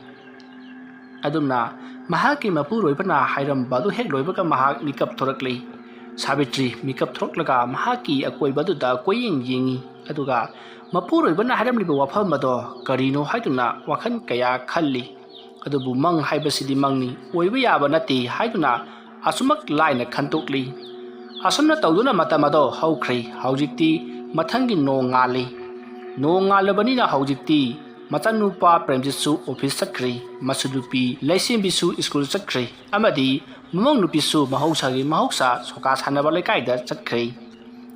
ꯑꯗꯨꯝꯅ ꯃꯍꯥꯛꯀꯤ ꯃꯄꯨꯔꯣꯏꯕꯅ ꯍꯥꯏꯔꯝꯕ ꯑꯗꯨ ꯍꯦꯛ ꯂꯣꯏꯕꯒ ꯃꯍꯥꯛ ꯃꯤꯀꯞ ꯊꯣꯔꯛꯂꯤ ꯁꯥꯕꯤꯇ꯭ꯔꯤ ꯃꯤꯀꯞ ꯊꯣꯔꯛꯂꯒ ꯃꯍꯥꯛꯀꯤ ꯑꯀꯣꯏꯕꯗꯨꯗ ꯀꯣꯏꯌꯦꯡ ꯌꯦꯡꯉꯤ ꯑꯗꯨꯒ ꯃꯄꯨꯔꯣꯏꯕꯅ ꯍꯥꯏꯔꯝꯂꯤꯕ ꯋꯥꯐꯝ ꯑꯗꯣ ꯀꯔꯤꯅꯣ ꯍꯥꯏꯗꯨꯅ ꯋꯥꯈꯜ ꯀꯌꯥ ꯈꯜꯂꯤ ꯑꯗꯨꯕꯨ ꯃꯪ ꯍꯥꯏꯕꯁꯤꯗꯤ ꯃꯪꯅꯤ ꯑꯣꯏꯕ ꯌꯥꯕ ꯅꯠꯇꯦ ꯍꯥꯏꯗꯨꯅ ꯑꯁꯨꯃꯛ ꯂꯥꯏꯅ ꯈꯟꯇꯣꯛꯂꯤ ꯑꯁꯨꯝꯅ ꯇꯧꯗꯨꯅ ꯃꯇꯝ ꯑꯗꯣ ꯍꯧꯈ꯭ꯔꯤ ꯍꯧꯖꯤꯛꯇꯤ ꯃꯊꯪꯒꯤ ꯅꯣꯡ ꯉꯥꯜꯂꯤ ꯅꯣꯡ ꯉꯥꯜꯂꯕꯅꯤꯅ ꯍꯧꯖꯤꯛꯇꯤ ꯃꯆꯥꯅꯨꯄꯥ ꯄ꯭ꯔꯦꯝꯖꯤꯠꯁꯨ ꯑꯣꯐꯤꯁ ꯆꯠꯈ꯭ꯔꯤ ꯃꯁꯨꯅꯨꯄꯤ ꯂꯩꯁꯦꯝꯕꯤꯁꯨ ꯁ꯭ꯀꯨꯜ ꯆꯠꯈ꯭ꯔꯤ ꯑꯃꯗꯤ ꯃꯃꯧ ꯅꯨꯄꯤꯁꯨ ꯃꯍꯧꯁꯥ ꯁꯣꯀꯥ ꯁꯥꯟꯅꯕ ꯂꯩꯀꯥꯏꯗ ꯆꯠꯈ꯭ꯔꯤ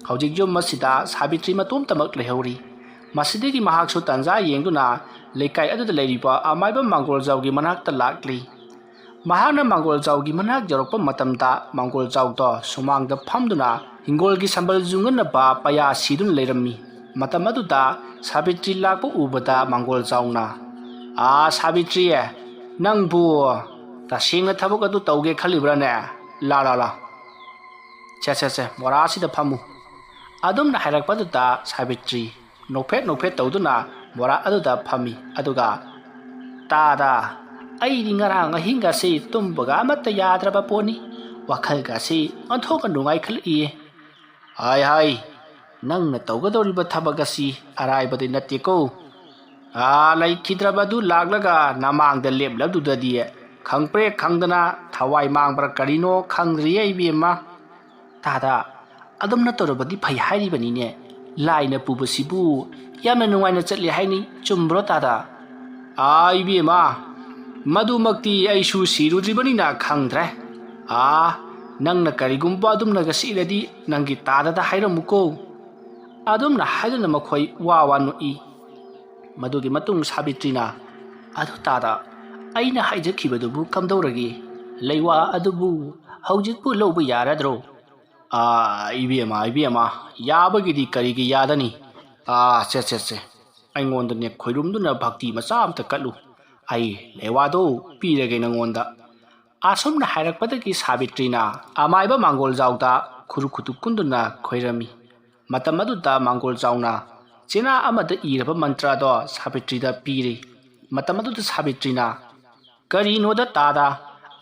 ꯍꯧꯖꯤꯛ ꯌꯨꯝ ꯑꯁꯤꯗ ꯁꯥꯕꯤꯇ꯭ꯔꯤ ꯃꯇꯣꯝꯇꯃꯛ ꯂꯩꯍꯧꯔꯤ ꯃꯁꯤꯗꯒꯤ ꯃꯍꯥꯛꯁꯨ ꯇꯥꯟꯖꯥ ꯌꯦꯡꯗꯨꯅ ꯂꯩꯀꯥꯏ ꯑꯗꯨꯗ ꯂꯩꯔꯤꯕ ꯑꯃꯥꯏꯕ ꯃꯥꯡꯒꯣꯜꯖꯥꯎꯒꯤ ꯃꯅꯥꯛꯇ ꯂꯥꯛꯂꯤ ꯃꯍꯥꯛꯅ ꯃꯥꯡꯒꯣꯜꯖꯥꯎꯒꯤ ꯃꯅꯥꯛ ꯌꯧꯔꯛꯄ ꯃꯇꯝꯗ ꯃꯥꯡꯒꯣꯜꯖꯥꯎꯗꯣ ꯁꯨꯃꯥꯡꯗ ꯐꯝꯗꯨꯅ ꯍꯤꯡꯒꯣꯜꯒꯤ ꯁꯝꯕꯜ ꯌꯨꯡꯉꯅꯕ ꯄꯩꯌꯥ ꯁꯤꯗꯨꯅ ꯂꯩꯔꯝꯃꯤ ꯃꯇꯝ ꯑꯗꯨꯗ ꯁꯥꯕꯤꯇ꯭ꯔꯤ ꯂꯥꯛꯄ ꯎꯕꯗ ꯃꯥꯡꯒꯣꯜꯖꯥꯎꯅ ꯁꯥꯕꯤꯇ꯭ꯔꯤ ꯅꯪꯕꯨ ꯇꯁꯦꯡꯅ ꯊꯕꯛ ꯑꯗꯨ ꯇꯧꯒꯦ ꯈꯜꯂꯤꯕ꯭ꯔꯥꯅꯦ ꯂꯥ ꯁꯦ ꯃꯣꯔꯥ ꯑꯁꯤꯗ ꯐꯝꯃꯨ ꯑꯗꯨꯝꯅ ꯍꯥꯏꯔꯛꯄꯗꯨꯗ ꯁꯥꯕꯤꯇ꯭ꯔꯤ ꯅꯣꯛꯐꯦꯠ ꯇꯧꯗꯨꯅ ꯃꯣꯔꯥ ꯑꯗꯨꯗ ꯐꯝꯃꯤ ꯑꯗꯨꯒ ꯇꯥꯗ ꯑꯩꯗꯤ ꯉꯔꯥꯡ ꯑꯍꯤꯡꯒꯁꯤ ꯇꯨꯝꯕꯒ ꯑꯃꯠꯇ ꯌꯥꯗ꯭ꯔꯕ ꯄꯣꯠꯅꯤ ꯋꯥꯈꯜꯒꯁꯤ ꯑꯣꯟꯊꯣꯛꯅ ꯅꯨꯡꯉꯥꯏꯈꯠꯂꯛꯏꯌꯦ ꯍꯥꯏ ꯅꯪꯅ ꯇꯧꯒꯗꯧꯔꯤꯕ ꯊꯕꯛ ꯑꯁꯤ ꯑꯔꯥꯏꯕꯗꯤ ꯅꯠꯇꯦꯀꯣ ꯂꯩꯈꯤꯗ꯭ꯔꯕꯗꯨ ꯂꯥꯛꯂꯒ ꯅꯃꯥꯡꯗ ꯂꯦꯞꯂꯕꯗꯨꯗꯗꯤ ꯈꯪꯄ꯭ꯔꯦꯛ ꯈꯪꯗꯅ ꯊꯋꯥꯏ ꯃꯥꯡꯕ꯭ꯔꯥ ꯀꯔꯤꯅꯣ ꯈꯪꯗ꯭ꯔꯤꯌꯦ ꯏꯕꯦꯝꯃ ꯇꯥꯗ ꯑꯗꯨꯝꯅ ꯇꯧꯔꯕꯗꯤ ꯐꯩ ꯍꯥꯏꯔꯤꯕꯅꯤꯅꯦ ꯂꯥꯏꯅ ꯄꯨꯕꯁꯤꯕꯨ ꯌꯥꯝꯅ ꯅꯨꯡꯉꯥꯏꯅ ꯆꯠꯂꯤ ꯍꯥꯏꯅꯤ ꯆꯨꯝꯕ꯭ꯔꯣ ꯇꯥꯗ ꯏꯕꯦꯝꯃ ꯃꯗꯨꯃꯛꯇꯤ ꯑꯩꯁꯨ ꯁꯤꯔꯨꯗ꯭ꯔꯤꯕꯅꯤꯅ ꯈꯪꯗ꯭ꯔꯦ ꯅꯪꯅ ꯀꯔꯤꯒꯨꯝꯕ ꯑꯗꯨꯝꯅꯒ ꯁꯤꯔꯗꯤ ꯅꯪꯒꯤ ꯇꯥꯗꯗ ꯍꯥꯏꯔꯝꯃꯨꯀꯣ ꯑꯗꯨꯝꯅ ꯍꯥꯏꯗꯨꯅ ꯃꯈꯣꯏ ꯋꯥ ꯅꯣꯛꯏ ꯃꯗꯨꯒꯤ ꯃꯇꯨꯡ ꯁꯥꯕꯤꯇ꯭ꯔꯤꯅ ꯑꯗꯨ ꯇꯥꯗ ꯑꯩꯅ ꯍꯥꯏꯖꯈꯤꯕꯗꯨꯕꯨ ꯀꯝꯗꯧꯔꯒꯦ ꯂꯩꯋꯥ ꯑꯗꯨꯕꯨ ꯍꯧꯖꯤꯛꯄꯨ ꯂꯧꯕ ꯌꯥꯔꯗ꯭ꯔꯣ ꯏꯕꯦꯝꯃ ꯌꯥꯕꯒꯤꯗꯤ ꯀꯔꯤꯒꯤ ꯌꯥꯗꯅꯤ ꯁꯦ ꯑꯩꯉꯣꯟꯗꯅꯦ ꯈꯣꯏꯔꯨꯝꯗꯨꯅ ꯚꯛꯇꯤ ꯃꯆꯥ ꯑꯝꯇ ꯀꯠꯂꯨ ꯑꯩ ꯂꯩꯋꯥꯗꯣ ꯄꯤꯔꯒꯦ ꯅꯉꯣꯟꯗ ꯑꯁꯨꯝꯅ ꯍꯥꯏꯔꯛꯄꯗꯒꯤ ꯁꯥꯕꯤꯇ꯭ꯔꯤꯅ ꯑꯃꯥꯏꯕ ꯃꯥꯡꯒꯣꯜꯖꯥꯎꯗ ꯈꯨꯔꯨ ꯀꯨꯟꯗꯨꯅ ꯈꯣꯏꯔꯝꯃꯤ ꯃꯇꯝ ꯑꯗꯨꯗ ꯃꯥꯡꯒꯣꯜꯖꯥꯎꯅ ꯆꯦꯅꯥ ꯑꯃꯗ ꯏꯔꯕ ꯃꯟꯇ꯭ꯔꯗꯣ ꯁꯥꯕꯤꯇ꯭ꯔꯤꯗ ꯄꯤꯔꯤ ꯃꯇꯝ ꯑꯗꯨꯗ ꯁꯥꯕꯤꯇ꯭ꯔꯤꯅ ꯀꯔꯤꯅꯣꯗ ꯇꯥꯗ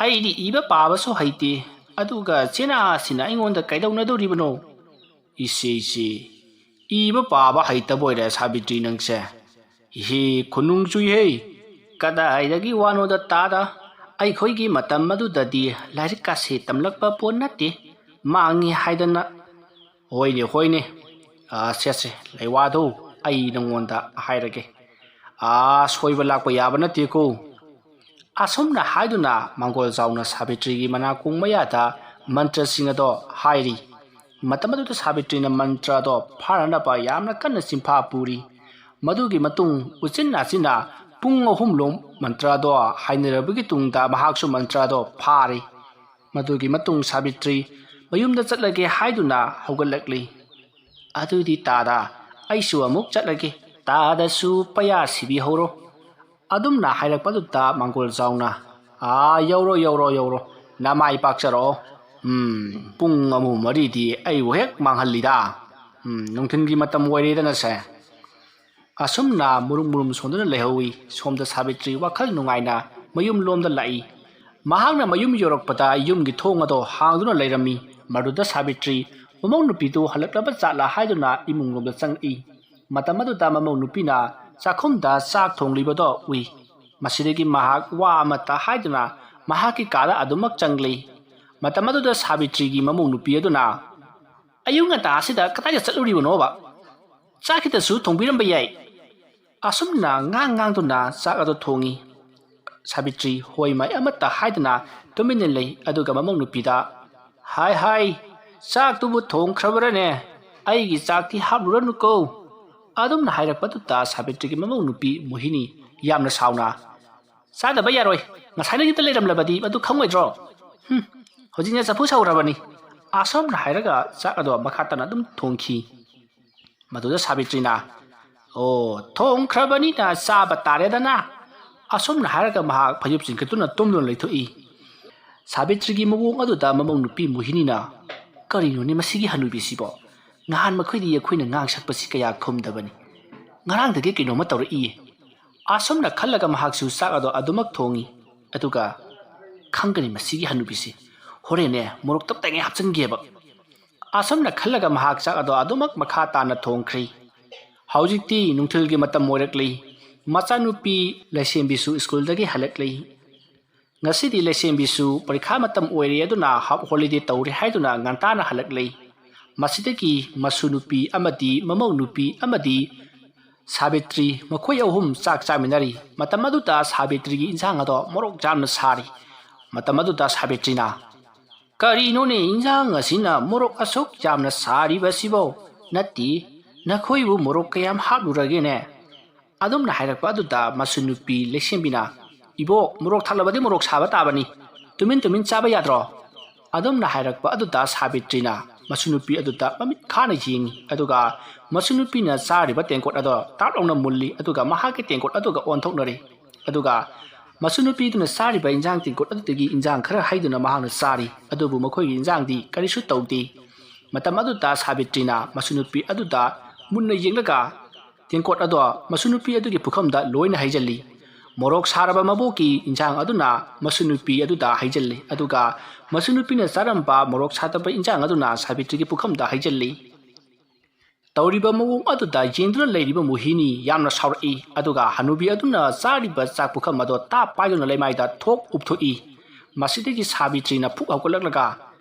ꯑꯩꯗꯤ ꯏꯕ ꯄꯥꯕꯁꯨ ꯍꯩꯇꯦ ꯑꯗꯨꯒ ꯆꯦꯅꯥꯁꯤꯅ ꯑꯩꯉꯣꯟꯗ ꯀꯩꯗꯧꯅꯗꯧꯔꯤꯕꯅꯣ? ꯏꯆꯦ ꯏꯕ ꯄꯥꯕ ꯍꯩꯇꯕ ꯑꯣꯏꯔꯦ ꯁꯥꯕꯤꯇ꯭ꯔꯤ ꯅꯪꯁꯦ꯫ ꯏꯍꯦ ꯈꯨꯅꯨꯡ ꯆꯨꯏꯍꯦ, ꯀꯗꯥꯏꯗꯒꯤ ꯋꯥꯅꯣꯗ ꯇꯥꯗ, ꯑꯩꯈꯣꯏꯒꯤ ꯃꯇꯝ ꯑꯗꯨꯗꯗꯤ ꯂꯥꯏꯔꯤꯛꯀꯥꯁꯦ ꯇꯝꯂꯛꯄ ꯄꯣꯠ ꯅꯠꯇꯦ, ꯃꯥꯡꯉꯤ ꯍꯥꯏꯗꯅ꯫ ꯍꯣꯏꯅꯦ ꯁꯦ ꯂꯩꯋꯥꯗꯣ ꯑꯩ ꯅꯪꯉꯣꯟꯗ ꯍꯥꯏꯔꯒꯦ, ꯁꯣꯏꯕ ꯂꯥꯛꯄ ꯌꯥꯕ ꯅꯠꯇꯦꯀꯣ꯫ ꯑꯁꯨꯝꯅ ꯍꯥꯏꯗꯨꯅ ꯃꯥꯡꯒꯣꯜ ꯆꯥꯎꯅ ꯁꯥꯕꯤꯇ꯭ꯔꯤꯒꯤ ꯃꯅꯥꯀꯣꯡ ꯃꯌꯥꯗ ꯃꯟꯇ꯭ꯔꯁꯤꯡ ꯑꯗꯣ ꯍꯥꯏꯔꯤ꯫ ꯃꯇꯝ ꯑꯗꯨꯗ ꯁꯥꯕꯤꯇ꯭ꯔꯤꯅ ꯃꯟꯇ꯭ꯔ ꯑꯗꯣ ꯐꯥꯅꯅꯕ ꯌꯥꯝꯅ ꯀꯟꯅ ꯆꯤꯟꯐꯥ ꯄꯨꯔꯤ꯫ ꯃꯗꯨꯒꯤ ꯃꯇꯨꯡ ꯎꯆꯤꯟ ꯅꯥꯆꯤꯟꯅ ꯄꯨꯡ 3 ꯃꯟꯇ꯭ꯔ ꯑꯗꯣ ꯍꯥꯏꯅꯔꯕꯒꯤ ꯇꯨꯡꯗ ꯃꯍꯥꯛꯁꯨ ꯃꯟꯇ꯭ꯔ ꯑꯗꯣ ꯐꯥꯔꯤ꯫ ꯃꯗꯨꯒꯤ ꯃꯇꯨꯡ ꯁꯥꯕꯤꯇ꯭ꯔꯤ ꯃꯌꯨꯝꯗ ꯆꯠꯂꯒꯦ ꯍꯥꯏꯗꯨꯅ ꯍꯧꯒꯠꯂꯛꯂꯤ꯫ ꯑꯗꯨꯗꯤ ꯇꯥꯗ, ꯑꯩꯁꯨ ꯑꯃꯨꯛ ꯆꯠꯂꯒꯦ, ꯇꯥꯗꯁꯨ ꯄꯩꯌꯥ ꯁꯤꯕꯤꯍꯧꯔꯣ꯫ ꯑꯗꯨꯝꯅ ꯍꯥꯏꯔꯛꯄꯗꯨꯗ ꯃꯥꯡꯒꯣꯜ ꯆꯥꯎꯅ, ꯌꯧꯔꯣ, ꯅꯃꯥꯏ ꯄꯥꯛꯆꯔꯛꯑꯣ꯫ ꯄꯨꯡ 3-4ꯗꯤ ꯑꯩꯕꯨ ꯍꯦꯛ ꯃꯥꯡꯍꯜꯂꯤꯗ, ꯅꯨꯡꯊꯤꯟꯒꯤ ꯃꯇꯝ ꯑꯣꯏꯔꯦꯗꯅꯁꯦ꯫ ꯑꯁꯨꯝꯅ ꯃꯨꯔꯨꯝ ꯁꯣꯟꯗꯨꯅ ꯂꯩꯍꯧꯏ꯫ ꯁꯣꯝꯗ ꯁꯥꯕꯤꯇ꯭ꯔꯤ ꯋꯥꯈꯜ ꯅꯨꯡꯉꯥꯏꯅ ꯃꯌꯨꯝ ꯂꯣꯝꯗ ꯂꯥꯛꯏ꯫ ꯃꯍꯥꯛꯅ ꯃꯌꯨꯝ ꯌꯧꯔꯛꯄꯗ ꯌꯨꯝꯒꯤ ꯊꯣꯡ ꯑꯗꯣ ꯍꯥꯡꯗꯨꯅ ꯂꯩꯔꯝꯃꯤ꯫ ꯃꯗꯨꯗ ꯁꯥꯕꯤꯇ꯭ꯔꯤ ꯃꯃꯧ ꯅꯨꯄꯤꯗꯨ ꯍꯜꯂꯛꯂꯕ ꯖꯥꯠꯂꯥ ꯍꯥꯏꯗꯨꯅ ꯏꯃꯨꯡ ꯂꯣꯝꯗ ꯆꯪꯉꯛꯏ꯫ ꯃꯇꯝ ꯑꯗꯨꯗ ꯃꯃꯧ ꯅꯨꯄꯤꯅ ꯆꯥꯛꯈꯨꯝꯗ ꯆꯥꯛ ꯊꯣꯡꯂꯤꯕꯗꯣ ꯎꯏ꯫ ꯃꯁꯤꯗꯒꯤ ꯃꯍꯥꯛ ꯋꯥ ꯑꯃꯠꯇ ꯍꯥꯏꯗꯨꯅ ꯃꯍꯥꯛꯀꯤ ꯀꯥꯗ ꯑꯗꯨꯃꯛ ꯆꯪꯂꯤ꯫ ꯃꯇꯝ ꯑꯗꯨꯗ ꯁꯥꯕꯤꯇ꯭ꯔꯤꯒꯤ ꯃꯃꯧ ꯅꯨꯄꯤ ꯑꯗꯨꯅ, ꯑꯌꯨꯛ ꯉꯟꯇꯥ ꯑꯁꯤꯗ ꯀꯗꯥꯏꯗ ꯆꯠꯂꯨꯔꯤꯕꯅꯣꯕ? ꯆꯥꯛ ꯈꯤꯇꯁꯨ ꯊꯣꯡꯕꯤꯔꯝꯕ ꯌꯥꯏ꯫ ꯑꯁꯨꯝꯅ ꯉꯥꯡꯗꯨꯅ ꯆꯥꯛ ꯑꯗꯨ ꯊꯣꯡꯉꯤ꯫ ꯁꯥꯕꯤꯇ꯭ꯔꯤ ꯍꯣꯏ ꯃꯥꯏ ꯑꯃꯠꯇ ꯍꯥꯏꯗꯅ ꯇꯨꯃꯤꯟꯅ ꯂꯩ꯫ ꯑꯗꯨꯒ ꯃꯃꯧ ꯅꯨꯄꯤꯗ, ꯍꯥꯏ ꯆꯥꯛꯇꯨꯕꯨ ꯊꯣꯡꯈ꯭ꯔꯕꯔꯅꯦ? ꯑꯩꯒꯤ ꯆꯥꯛꯇꯤ ꯍꯥꯞꯂꯨꯔꯅꯨꯀꯣ꯫ ꯑꯗꯨꯝꯅ ꯍꯥꯏꯔꯛꯄꯗꯨꯗ ꯁꯥꯕꯤꯇ꯭ꯔꯤꯒꯤ ꯃꯃꯧ ꯅꯨꯄꯤ ꯃꯣꯍꯤꯅꯤ ꯌꯥꯝꯅ ꯁꯥꯎꯅ, ꯆꯥꯗꯕ ꯌꯥꯔꯣꯏ, ꯉꯁꯥꯏꯅ ꯌꯨꯝꯗ ꯂꯩꯔꯝꯂꯕꯗꯤ ꯃꯗꯨ ꯈꯪꯉꯣꯏꯗ꯭ꯔꯣ? ꯍꯧꯖꯤꯛꯅ ꯆꯐꯨ ꯁꯧꯔꯕꯅꯤ꯫ ꯑꯁꯨꯝꯅ ꯍꯥꯏꯔꯒ ꯆꯥꯛ ꯑꯗꯣ ꯃꯈꯥ ꯇꯥꯅ ꯑꯗꯨꯝ ꯊꯣꯡꯈꯤ꯫ ꯃꯗꯨꯗ ꯁꯥꯕꯤꯇ꯭ꯔꯤꯅ, ꯊꯣꯡꯈ꯭ꯔꯕꯅꯤꯅ ꯆꯥꯕ ꯇꯥꯔꯦꯗꯅ꯫ ꯑꯁꯨꯝꯅ ꯍꯥꯏꯔꯒ ꯃꯍꯥꯛ ꯐꯩꯖꯨꯞ ꯆꯤꯡꯈꯠꯇꯨꯅ ꯇꯨꯝꯗꯨꯅ ꯂꯩꯊꯣꯛꯏ꯫ ꯁꯥꯕꯤꯇ꯭ꯔꯤꯒꯤ ꯃꯑꯣꯡ ꯑꯗꯨꯗ ꯃꯃꯧ ꯅꯨꯄꯤ ꯃꯣꯍꯤꯅꯤꯅ, ꯀꯔꯤꯅꯣꯅꯦ ꯃꯁꯤꯒꯤ ꯍꯅꯨꯕꯤꯁꯤꯕꯣ? ꯅꯍꯥꯟ ꯃꯈꯣꯏꯗꯤ ꯑꯩꯈꯣꯏꯅ ꯉꯥꯡ ꯁꯛꯄꯁꯤ ꯀꯌꯥ ꯈꯨꯝꯗꯕꯅꯤ, ꯉꯔꯥꯡꯗꯒꯤ ꯀꯩꯅꯣꯝꯃ ꯇꯧꯔꯛꯏꯌꯦ꯫ ꯑꯁꯨꯝꯅ ꯈꯜꯂꯒ ꯃꯍꯥꯛꯁꯨ ꯆꯥꯛ ꯑꯗꯣ ꯑꯗꯨꯃꯛ ꯊꯣꯡꯉꯤ꯫ ꯑꯗꯨꯒ ꯈꯪꯒꯅꯤ ꯃꯁꯤꯒꯤ ꯍꯅꯨꯕꯤꯁꯤ, ꯍꯣꯔꯦꯟꯅꯦ ꯃꯣꯔꯣꯛ ꯇꯞꯇꯉꯩ ꯍꯥꯞꯆꯤꯟꯒꯦꯕ꯫ ꯑꯁꯨꯝꯅ ꯈꯜꯂꯒ ꯃꯍꯥꯛ ꯆꯥꯛ ꯑꯗꯣ ꯑꯗꯨꯃꯛ ꯃꯈꯥ ꯇꯥꯅ ꯊꯣꯡꯈ꯭ꯔꯤ꯫ ꯍꯧꯖꯤꯛꯇꯤ ꯅꯨꯡꯊꯤꯜꯒꯤ ꯃꯇꯝ ꯑꯣꯏꯔꯛꯂꯤ꯫ ꯃꯆꯥꯅꯨꯄꯤ ꯂꯩꯁꯦꯝꯕꯤꯁꯨ ꯁ꯭ꯀꯨꯜꯗꯒꯤ ꯍꯜꯂꯛꯂꯤ꯫ ꯉꯁꯤꯗꯤ ꯂꯩꯁꯦꯝꯕꯤꯁꯨ ꯄꯔꯤꯈꯥ ꯃꯇꯝ ꯑꯣꯏꯔꯦ ꯑꯗꯨꯅ ꯍꯥꯞ ꯍꯣꯂꯤꯗꯦ ꯇꯧꯔꯦ ꯍꯥꯏꯗꯨꯅ ꯉꯟꯇꯥꯅ ꯍꯜꯂꯛꯂꯤ꯫ ꯃꯁꯤꯗꯒꯤ ꯃꯁꯨ ꯅꯨꯄꯤ ꯑꯃꯗꯤ ꯃꯃꯧ ꯅꯨꯄꯤ ꯑꯃꯗꯤ ꯁꯥꯕꯤꯇ꯭ꯔꯤ ꯃꯈꯣꯏ ꯑꯍꯨꯝ ꯆꯥꯛ ꯆꯥꯃꯤꯟꯅꯔꯤ꯫ ꯃꯇꯝ ꯑꯗꯨꯗ ꯁꯥꯕꯤꯇ꯭ꯔꯤꯒꯤ ꯏꯟꯁꯥꯡ ꯑꯗꯣ ꯃꯣꯔꯣꯛ ꯌꯥꯝꯅ ꯁꯥꯔꯤ꯫ ꯃꯇꯝ ꯑꯗꯨꯗ ꯁꯥꯕꯤꯇ꯭ꯔꯤꯅ, ꯀꯔꯤꯅꯣꯅꯦ ꯏꯟꯁꯥꯡ ꯑꯁꯤꯅ ꯃꯣꯔꯣꯛ ꯑꯁꯨꯛ ꯌꯥꯝꯅ ꯁꯥꯔꯤꯕꯁꯤꯕꯣ? ꯅꯠꯇꯦ, ꯅꯈꯣꯏꯕꯨ ꯃꯣꯔꯣꯛ ꯀꯌꯥꯝ ꯍꯥꯞꯂꯨꯔꯒꯦꯅꯦ? ꯑꯗꯨꯝꯅ ꯍꯥꯏꯔꯛꯄ ꯑꯗꯨꯗ ꯃꯁꯨ ꯅꯨꯄꯤ ꯂꯩꯁꯦꯝꯕꯤꯅ, ꯏꯕꯣꯛ, ꯃꯣꯔꯣꯛ ꯊꯥꯛꯂꯕꯗꯤ ꯃꯣꯔꯣꯛ ꯁꯥꯕ ꯇꯥꯕꯅꯤ, ꯇꯨꯃꯤꯟ ꯆꯥꯕ ꯌꯥꯗ꯭ꯔꯣ? ꯑꯗꯨꯝꯅ ꯍꯥꯏꯔꯛꯄ ꯑꯗꯨꯗ ꯁꯥꯕꯤꯇ꯭ꯔꯤꯅ ꯃꯁꯨ ꯅꯨꯄꯤ ꯑꯗꯨꯗ ꯃꯃꯤꯠ ꯈꯥꯅ ꯌꯦꯡꯉꯤ꯫ ꯑꯗꯨꯒ ꯃꯁꯨ ꯅꯨꯄꯤꯅ ꯆꯥꯔꯤꯕ ꯇꯦꯡꯀꯣꯠ ꯑꯗꯣ ꯇꯥꯞ ꯂꯥꯎꯅ ꯃꯨꯜꯂꯤ꯫ ꯑꯗꯨꯒ ꯃꯍꯥꯛꯀꯤ ꯇꯦꯡꯀꯣꯠ ꯑꯗꯨꯒ ꯑꯣꯟꯊꯣꯛꯅꯔꯤ꯫ ꯑꯗꯨꯒ ꯃꯁꯨ ꯅꯨꯄꯤꯗꯨꯅ ꯆꯥꯔꯤꯕ ꯏꯟꯖꯥꯡ ꯇꯦꯡꯀꯣꯠ ꯑꯗꯨꯗꯒꯤ ꯏꯟꯖꯥꯡ ꯈꯔ ꯍꯩꯗꯨꯅ ꯃꯍꯥꯛꯅ ꯆꯥꯔꯤ꯫ ꯑꯗꯨꯕꯨ ꯃꯈꯣꯏꯒꯤ ꯏꯟꯖꯥꯡꯗꯤ ꯀꯔꯤꯁꯨ ꯇꯧꯗꯦ꯫ ꯃꯇꯝ ꯑꯗꯨꯗ ꯁꯥꯕꯤꯇ꯭ꯔꯤꯅ ꯃꯁꯨ ꯅꯨꯄꯤ ꯑꯗꯨꯗ ꯃꯨꯟꯅ ꯌꯦꯡꯂꯒ ꯇꯦꯡꯀꯣꯠ ꯑꯗꯣ ꯃꯁꯨ ꯅꯨꯄꯤ ꯑꯗꯨꯒꯤ ꯄꯨꯈꯝꯗ ꯂꯣꯏꯅ ꯍꯩꯖꯤꯜꯂꯤ꯫ ꯃꯣꯔꯣꯛ ꯁꯥꯔꯕ ꯃꯕꯣꯛꯀꯤ ꯏꯟꯖꯥꯡ ꯑꯗꯨꯅ ꯃꯁꯨ ꯅꯨꯄꯤ ꯑꯗꯨꯗ ꯍꯩꯖꯤꯜꯂꯤ꯫ ꯑꯗꯨꯒ ꯃꯁꯨ ꯅꯨꯄꯤꯅ ꯆꯥꯔꯝꯕ ꯃꯣꯔꯣꯛ ꯁꯥꯗꯕ ꯏꯟꯖꯥꯡ ꯑꯗꯨꯅ ꯁꯥꯕꯤꯇ꯭ꯔꯤꯒꯤ ꯄꯨꯈꯝꯗ ꯍꯩꯖꯤꯜꯂꯤ꯫ ꯇꯧꯔꯤꯕ ꯃꯑꯣꯡ ꯑꯗꯨꯗ ꯌꯦꯡꯗꯨꯅ ꯂꯩꯔꯤꯕ ꯃꯣꯍꯤꯅꯤ ꯌꯥꯝꯅ ꯁꯥꯎꯔꯛꯏ꯫ ꯑꯗꯨꯒ ꯍꯅꯨꯕꯤ ꯑꯗꯨꯅ ꯆꯥꯔꯤꯕ ꯆꯥꯛ ꯄꯨꯈꯝ ꯑꯗꯣ ꯇꯥꯞ ꯄꯥꯏꯗꯨꯅ ꯂꯩꯃꯥꯏꯗ ꯊꯣꯛ ꯎꯞꯊꯣꯛꯏ꯫ ꯃꯁꯤꯗꯒꯤ ꯁꯥꯕꯤꯇ꯭ꯔꯤꯅ ꯐꯨꯛ ꯍꯧꯒꯠꯂꯛꯂꯒ,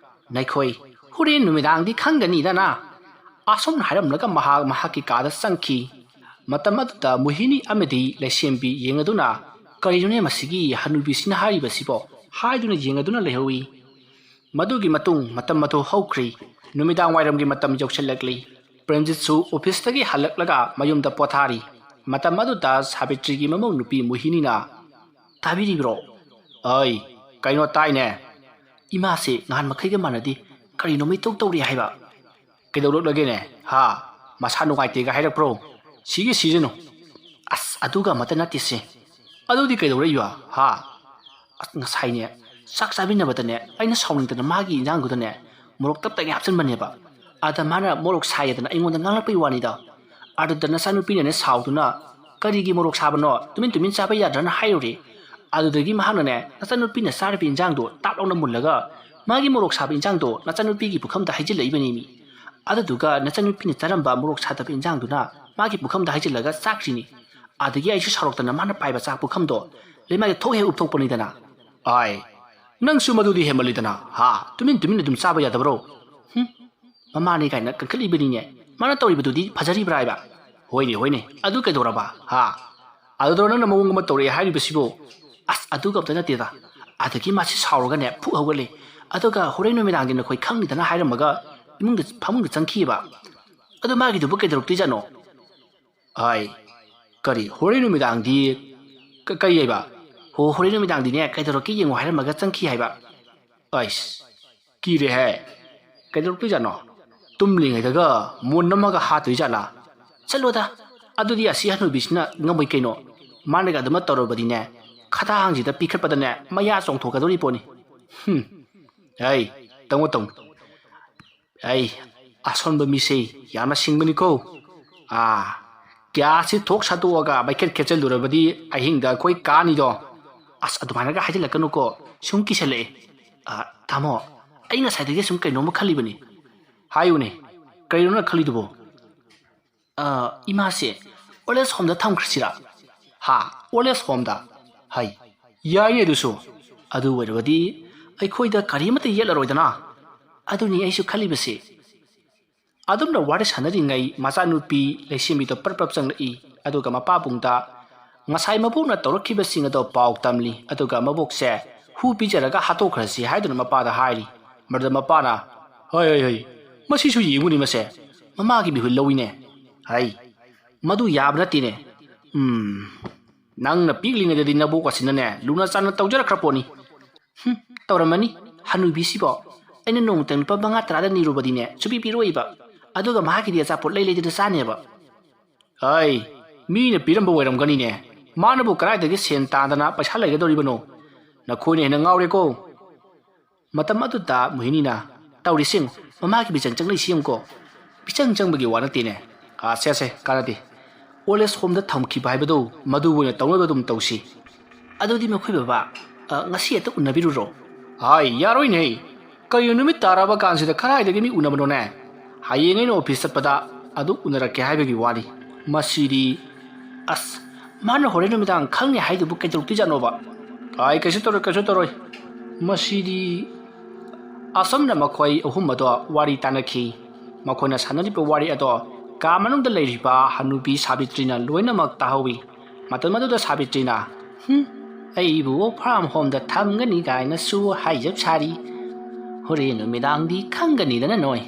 ꯅꯈꯣꯏ ꯍꯣꯔꯦꯟ ꯅꯨꯃꯤꯗꯥꯡꯗꯤ ꯈꯪꯒꯅꯤꯗꯅ꯫ ꯑꯁꯨꯝꯅ ꯍꯥꯏꯔꯝꯂꯒ ꯃꯍꯥꯛꯀꯤ ꯀꯥꯗ ꯆꯪꯈꯤ꯫ ꯃꯇꯝ ꯑꯗꯨꯗ ꯃꯣꯍꯤꯅꯤ ꯑꯃꯗꯤ ꯂꯩꯁꯦꯝꯕꯤ ꯌꯦꯡꯂꯗꯨꯅ, ꯀꯔꯤꯅꯣꯅꯦ ꯃꯁꯤꯒꯤ ꯍꯅꯨꯕꯤꯁꯤꯅ ꯍꯥꯏꯔꯤꯕꯁꯤꯕꯣ ꯍꯥꯏꯗꯨꯅ ꯌꯦꯡꯂꯗꯨꯅ ꯂꯩꯍꯧꯏ꯫ ꯃꯗꯨꯒꯤ ꯃꯇꯨꯡ ꯃꯇꯝ ꯑꯗꯨ ꯍꯧꯈ꯭ꯔꯤ꯫ ꯅꯨꯃꯤꯗꯥꯡ ꯋꯥꯏꯔꯝꯒꯤ ꯃꯇꯝ ꯌꯧꯁꯤꯜꯂꯛꯂꯤ꯫ ꯄ꯭ꯔꯦꯝꯖꯤꯠꯁꯨ ꯑꯣꯐꯤꯁꯇꯒꯤ ꯍꯜꯂꯛꯂꯒ ꯃꯌꯨꯝꯗ ꯄꯣꯊꯥꯔꯤ꯫ ꯃꯇꯝ ꯑꯗꯨꯗ ꯁꯥꯕꯤꯇ꯭ꯔꯤꯒꯤ ꯃꯃꯧ ꯅꯨꯄꯤ ꯃꯣꯍꯤꯅꯤꯅ, ꯇꯥꯕꯤꯔꯤꯕ꯭ꯔꯣ? ꯀꯩꯅꯣ ꯇꯥꯏꯅꯦ꯫ ꯏꯃꯥꯁꯦ ꯅꯍꯥꯟ ꯃꯈꯩꯒ ꯃꯥꯟꯅꯗꯦ, ꯀꯔꯤꯅꯣꯃ ꯏꯇꯧ ꯇꯧꯔꯦ ꯍꯥꯏꯕ꯫ ꯀꯩꯗꯧꯔꯛꯂꯒꯦꯅꯦ? ꯃꯁꯥ ꯅꯨꯡꯉꯥꯏꯇꯦꯒ ꯍꯥꯏꯔꯛꯄ꯭ꯔꯣ? ꯁꯤꯖꯅꯨ꯫ ꯑꯁ ꯑꯗꯨꯒ ꯑꯃꯠꯇ ꯅꯠꯇꯦꯁꯦ꯫ ꯑꯗꯨꯗꯤ ꯀꯩꯗꯧꯔꯛꯏꯕ? ꯉꯁꯥꯏꯅꯦ ꯆꯥꯛ ꯆꯥꯃꯤꯟꯅꯕꯗꯅꯦ ꯑꯩꯅ ꯁꯥꯎꯅꯤꯡꯗꯅ ꯃꯥꯒꯤ ꯏꯟꯖꯥꯡꯗꯨꯗꯅꯦ ꯃꯣꯔꯣꯛ ꯇꯞꯇꯉꯩ ꯍꯥꯞꯆꯤꯟꯕꯅꯦꯕ꯫ ꯑꯗ ꯃꯥꯅ ꯃꯣꯔꯣꯛ ꯁꯥꯏꯌꯦꯗꯅ ꯑꯩꯉꯣꯟꯗ ꯉꯥꯡꯂꯛꯄꯩ ꯋꯥꯅꯤꯗ꯫ ꯑꯗꯨꯗ ꯅꯆꯥꯅꯨꯄꯤꯅꯅꯦ ꯁꯥꯎꯗꯨꯅ, ꯀꯔꯤꯒꯤ ꯃꯣꯔꯣꯛ ꯁꯥꯕꯅꯣ, ꯇꯨꯃꯤꯟ ꯆꯥꯕ ꯌꯥꯗ꯭ꯔꯅ ꯍꯥꯏꯔꯨꯔꯦ꯫ ꯑꯗꯨꯗꯒꯤ ꯃꯍꯥꯛꯅꯅꯦ ꯅꯆꯥꯅꯨꯄꯤꯅ ꯆꯥꯔꯤꯕ ꯏꯟꯖꯥꯡꯗꯣ ꯇꯥꯞ ꯂꯥꯎꯅ ꯃꯨꯜꯂꯒ ꯃꯥꯒꯤ ꯃꯣꯔꯣꯛ ꯁꯥꯕ ꯏꯟꯖꯥꯡꯗꯣ ꯅꯆꯥꯅꯨꯄꯤꯒꯤ ꯄꯨꯈꯝꯗ ꯍꯩꯖꯤꯜꯂꯛꯏꯕꯅꯤ ꯃꯤ ꯑꯗꯨꯗꯨꯒ ꯅꯆꯥꯅꯨꯄꯤꯅ ꯆꯥꯔꯝꯕ ꯃꯣꯔꯣꯛ ꯁꯥꯗꯕ ꯏꯟꯖꯥꯡꯗꯨꯅ ꯃꯥꯒꯤ ꯄꯨꯈꯝꯗ ꯍꯩꯖꯤꯜꯂꯒ ꯆꯥꯛꯈ꯭ꯔꯤꯅꯤ ꯑꯗꯒꯤ ꯑꯩꯁꯨ ꯁꯥꯎꯔꯛꯇꯅ ꯃꯥꯅ ꯄꯥꯏꯕ ꯆꯥꯛ ꯄꯨꯈꯝꯗꯣ ꯂꯩꯃꯥꯏꯗ ꯊꯣꯛ ꯍꯦꯛ ꯎꯞꯊꯣꯛꯄꯅꯤꯗꯅ ꯑꯥꯏ ꯅꯪꯁꯨ ꯃꯗꯨꯗꯤ ꯍꯦꯟꯃꯜꯂꯤꯗꯅ ꯍꯥ ꯇꯨꯃꯤꯟ ꯑꯗꯨꯝ ꯆꯥꯕ ꯌꯥꯗꯕ꯭ꯔꯣ ꯃꯃꯥꯅꯤ ꯀꯥꯏꯅ ꯀꯟꯈꯠꯂꯤꯕꯅꯤꯅꯦ ꯃꯥꯅ ꯇꯧꯔꯤꯕꯗꯨꯗꯤ ꯐꯖꯔꯤꯕ꯭ꯔꯥ ꯍꯥꯏꯕ ꯍꯣꯏꯅꯦ ꯑꯗꯨ ꯀꯩꯗꯧꯔꯕ ꯍꯥ ꯑꯗꯨꯗꯣ ꯅꯪꯅ ꯃꯑꯣꯡ ꯑꯃ ꯇꯧꯔꯛꯑꯦ ꯍꯥꯏꯔꯤꯕꯁꯤꯕꯨ ꯑꯁ ꯑꯗꯨꯒ ꯑꯝꯇ ꯅꯠꯇꯦꯗ ꯑꯗꯒꯤ ꯃꯥꯁꯤ ꯁꯥꯎꯔꯒꯅꯦ ꯐꯨꯛ ꯍꯧꯒꯠꯂꯦ ꯑꯗꯨꯒ ꯍꯣꯔꯦꯟ ꯅꯨꯃꯤꯗꯥꯡꯗꯤ ꯅꯈꯣꯏ ꯈꯪꯅꯤꯗꯅ ꯍꯥꯏꯔꯝꯃꯒ ꯐꯃꯨꯡꯗ ꯆꯪꯈꯤꯑꯕ ꯑꯗꯨ ꯃꯥꯒꯤꯗꯨꯕꯨ ꯀꯩꯗꯧꯔꯛꯇꯣꯏꯖꯥꯠꯅꯣ ꯍꯥꯏ ꯀꯔꯤ ꯍꯣꯔꯦꯟ ꯅꯨꯃꯤꯗꯥꯡꯗꯤ ꯀꯩ ꯍꯥꯏꯕ ꯍꯣꯔꯦꯟ ꯅꯨꯃꯤꯗꯥꯡꯗꯤꯅꯦ ꯀꯩꯗꯧꯔꯛꯀꯦ ꯌꯦꯡꯉꯣ ꯍꯥꯏꯔꯝꯃꯒ ꯆꯪꯈꯤ ꯍꯥꯏꯕ ꯑꯩꯁ ꯀꯤꯔꯦꯍꯦ ꯀꯩꯗꯧꯔꯛꯇꯣꯏꯖꯥꯠꯅꯣ ꯇꯨꯝꯂꯤꯉꯩꯗꯒ ꯃꯣꯟ ꯑꯃꯒ ꯍꯥꯠꯇꯣꯏꯖꯥꯠꯂꯥ ꯆꯠꯂꯣꯗ ꯑꯗꯨꯗꯤ ꯑꯁꯤ ꯍꯅꯨꯕꯤꯁꯤꯅ ꯉꯝꯃꯣꯏ ꯀꯩꯅꯣ ꯃꯥꯅꯒ ꯑꯗꯨꯃ ꯇꯧꯔꯕꯗꯤꯅꯦ ꯈꯗꯥꯡꯁꯤꯗ ꯄꯤꯈꯠꯄꯗꯅꯦ ꯃꯌꯥ ꯆꯣꯡꯊꯣꯛꯀꯗꯧꯔꯤ ꯄꯣꯠꯅꯤ ꯑꯩ ꯇꯧꯅꯣ ꯑꯩ ꯑꯁꯣꯟꯕ ꯃꯤꯁꯦ ꯌꯥꯝꯅ ꯁꯤꯡꯕꯅꯤꯀꯣ ꯒ꯭ꯌꯥꯁꯁꯤ ꯊꯣꯛ ꯁꯥꯗꯣꯛꯑꯒ ꯃꯩꯈꯦꯠ ꯈꯦꯠꯆꯜꯂꯨꯔꯕꯗꯤ ꯑꯍꯤꯡꯗ ꯑꯩꯈꯣꯏ ꯀꯥꯅꯤꯗꯣ ꯑꯁ ꯑꯗꯨꯃꯥꯏꯅꯒ ꯍꯥꯏꯖꯤꯜꯂꯛꯀꯅꯨꯀோ ꯁꯨꯝ ꯀꯤꯁꯜꯂꯛꯑꯦ ꯇꯥꯃꯣ ꯑꯩ ꯉꯁꯥꯏꯗꯒꯤ ꯁꯨꯝ ꯀꯩꯅꯣꯝꯃ ꯈꯜꯂꯤꯕꯅꯤ ꯍꯥꯏꯌꯨꯅꯦ ꯀꯩꯅꯣꯅ ꯈꯜꯂꯤꯗꯨꯕꯣ ꯏꯃꯥꯁꯦ ꯑꯣꯜ ꯑꯦꯖ ꯍꯣꯝꯗ ꯊꯝꯈ꯭ꯔꯁꯤꯔꯥ ꯑꯣꯜ ꯑꯦꯖ ꯍꯣꯝꯗ ꯍꯥꯏ ꯌꯥꯏꯅꯦ ꯑꯗꯨꯁꯨ ꯑꯗꯨ ꯑꯣꯏꯔꯕꯗꯤ ꯑꯩꯈꯣꯏꯗ ꯀꯔꯤꯃꯠꯇ ꯌꯦꯠꯂꯔꯣꯏꯗꯅ ꯑꯗꯨꯅꯤ ꯑꯩꯁꯨ ꯈꯜꯂꯤꯕꯁꯦ ꯑꯗꯨꯝꯅ ꯋꯥꯔꯤ ꯁꯥꯟꯅꯔꯤꯉꯩ ꯃꯆꯥꯅꯨꯄꯤ ꯂꯩꯁꯦꯝꯕꯤꯗꯣ ꯄꯔꯞ ꯆꯪꯂꯛꯏ ꯑꯗꯨꯒ ꯃꯄꯥꯕꯨꯡꯗ ꯉꯁꯥꯏ ꯃꯕꯣꯛꯅ ꯇꯧꯔꯛꯈꯤꯕꯁꯤꯡ ꯑꯗꯣ ꯄꯥꯎ ꯇꯝꯂꯤ ꯑꯗꯨꯒ ꯃꯕꯣꯛꯁꯦ ꯍꯨ ꯄꯤꯖꯔꯒ ꯍꯥꯠꯇꯣꯛꯈ꯭ꯔꯁꯤ ꯍꯥꯏꯗꯨꯅ ꯃꯄꯥꯗ ꯍꯥꯏꯔꯤ ꯃꯗꯨꯗ ꯃꯄꯥꯅ ꯍꯩ ꯃꯁꯤꯁꯨ ꯌꯦꯡꯉꯨꯅꯤ ꯃꯁꯦ ꯃꯃꯥꯒꯤ ꯃꯤꯍꯨꯜ ꯂꯧꯏꯅꯦ ꯍꯩ ꯃꯗꯨ ꯌꯥꯕ ꯅꯠꯇꯦꯅꯦ ꯅꯪꯅ ꯄꯤꯛꯂꯤꯉꯩꯗꯗꯤ ꯅꯕꯣꯛ ꯑꯁꯤꯅꯅꯦ ꯂꯨꯅ ꯆꯥꯟꯅ ꯇꯧꯖꯔꯛꯈ꯭ꯔ ꯄꯣꯠꯅꯤ ꯇꯧꯔꯝꯃꯅꯤ ꯍꯅꯨꯕꯤꯁꯤꯕꯣ ꯑꯩꯅ ꯅꯣꯡꯃꯇꯪ ꯂꯨꯄꯥ 5-10 ꯅꯤꯔꯨꯕꯗꯤꯅꯦ ꯁꯨꯄꯤ ꯄꯤꯔꯣꯏꯕ ꯑꯗꯨꯒ ꯃꯍꯥꯛꯀꯤꯗꯤ ꯑꯆꯥꯄꯣꯠ ꯂꯩꯗꯨꯅ ꯆꯥꯅꯦꯕ ꯑꯩ ꯃꯤꯅ ꯄꯤꯔꯝꯕ ꯑꯣꯏꯔꯝꯒꯅꯤꯅꯦ ꯃꯥꯅꯕꯨ ꯀꯗꯥꯏꯗꯒꯤ ꯁꯦꯟ ꯇꯥꯟꯗꯅ ꯄꯩꯁꯥ ꯂꯩꯒꯗꯧꯔꯤꯕꯅꯣ ꯅꯈꯣꯏꯅ ꯍꯦꯟꯅ ꯉꯥꯎꯔꯦꯀꯣ ꯃꯇꯝ ꯑꯗꯨꯗ ꯃꯣꯍꯤꯅꯤꯅ ꯇꯧꯔꯤꯁꯤꯡ ꯃꯃꯥꯒꯤ ꯃꯤꯆꯪ ꯆꯪꯂꯛꯏꯁꯤ ꯌꯦꯡꯉꯨꯀꯣ ꯃꯤꯆꯪ ꯆꯪꯕꯒꯤ ꯋꯥ ꯅꯠꯇꯦꯅꯦ ꯁꯦ ꯀꯥꯟꯅꯗꯦ ꯑꯣꯜ ꯑꯦꯖ ꯍꯣꯝꯗ ꯊꯝꯈꯤꯕ ꯍꯥꯏꯕꯗꯨ ꯃꯗꯨ ꯑꯣꯏꯅ ꯇꯧꯅꯕ ꯑꯗꯨꯝ ꯇꯧꯁꯤ ꯑꯗꯨꯗꯤ ꯃꯈꯣꯏ ꯕꯕꯥ ꯉꯁꯤ ꯍꯦꯛꯇ ꯎꯅꯕꯤꯔꯨꯔꯣ ꯍꯥꯏ ꯌꯥꯔꯣꯏꯅꯦ ꯀꯔꯤꯅꯣ ꯅꯨꯃꯤꯠ ꯇꯥꯔꯕ ꯀꯥꯟꯁꯤꯗ ꯀꯗꯥꯏꯗꯒꯤ ꯃꯤ ꯎꯅꯕꯅꯣꯅꯦ ꯍꯌꯦꯡ ꯑꯩꯅ ꯑꯣꯐꯤꯁ ꯆꯠꯄꯗ ꯑꯗꯨ ꯎꯅꯔꯛꯀꯦ ꯍꯥꯏꯕꯒꯤ ꯋꯥꯅꯤ ꯃꯁꯤꯗꯤ ꯑꯁ ꯃꯥꯅ ꯍꯣꯔꯦꯟ ꯅꯨꯃꯤꯗꯥꯡ ꯈꯪꯅꯤ ꯍꯥꯏꯗꯨꯕꯨ ꯀꯩꯗꯧꯔꯛꯇꯣꯏꯖꯥꯠꯅꯣꯕ ꯀꯩꯁꯨ ꯇꯧꯔꯣꯏ ꯃꯁꯤꯗꯤ ꯑꯁꯨꯝꯅ ꯃꯈꯣꯏ ꯑꯍꯨꯝ ꯑꯗꯣ ꯋꯥꯔꯤ ꯇꯥꯟꯅꯈꯤ ꯃꯈꯣꯏꯅ ꯁꯥꯟꯅꯔꯤꯕ ꯋꯥꯔꯤ ꯑꯗꯣ ꯀꯥ ꯃꯅꯨꯡꯗ ꯂꯩꯔꯤꯕ ꯍꯅꯨꯕꯤ ꯁꯥꯕꯤꯇ꯭ꯔꯤꯅ ꯂꯣꯏꯅꯃꯛ ꯇꯥꯍꯧꯏ ꯃꯇꯝ ꯑꯗꯨꯗ ꯁꯥꯕꯤꯇ꯭ꯔꯤꯅ ꯑꯩꯕꯨ ꯐꯥꯔꯝ ꯍꯣꯝꯗ ꯊꯝꯒꯅꯤ ꯀꯥꯏꯅꯁꯨ ꯍꯥꯏꯖꯕ ꯁꯥꯔꯤ ꯍꯣꯔꯦꯟ ꯅꯨꯃꯤꯗꯥꯡꯗꯤ ꯈꯪꯒꯅꯤꯗꯅ ꯅꯣꯏ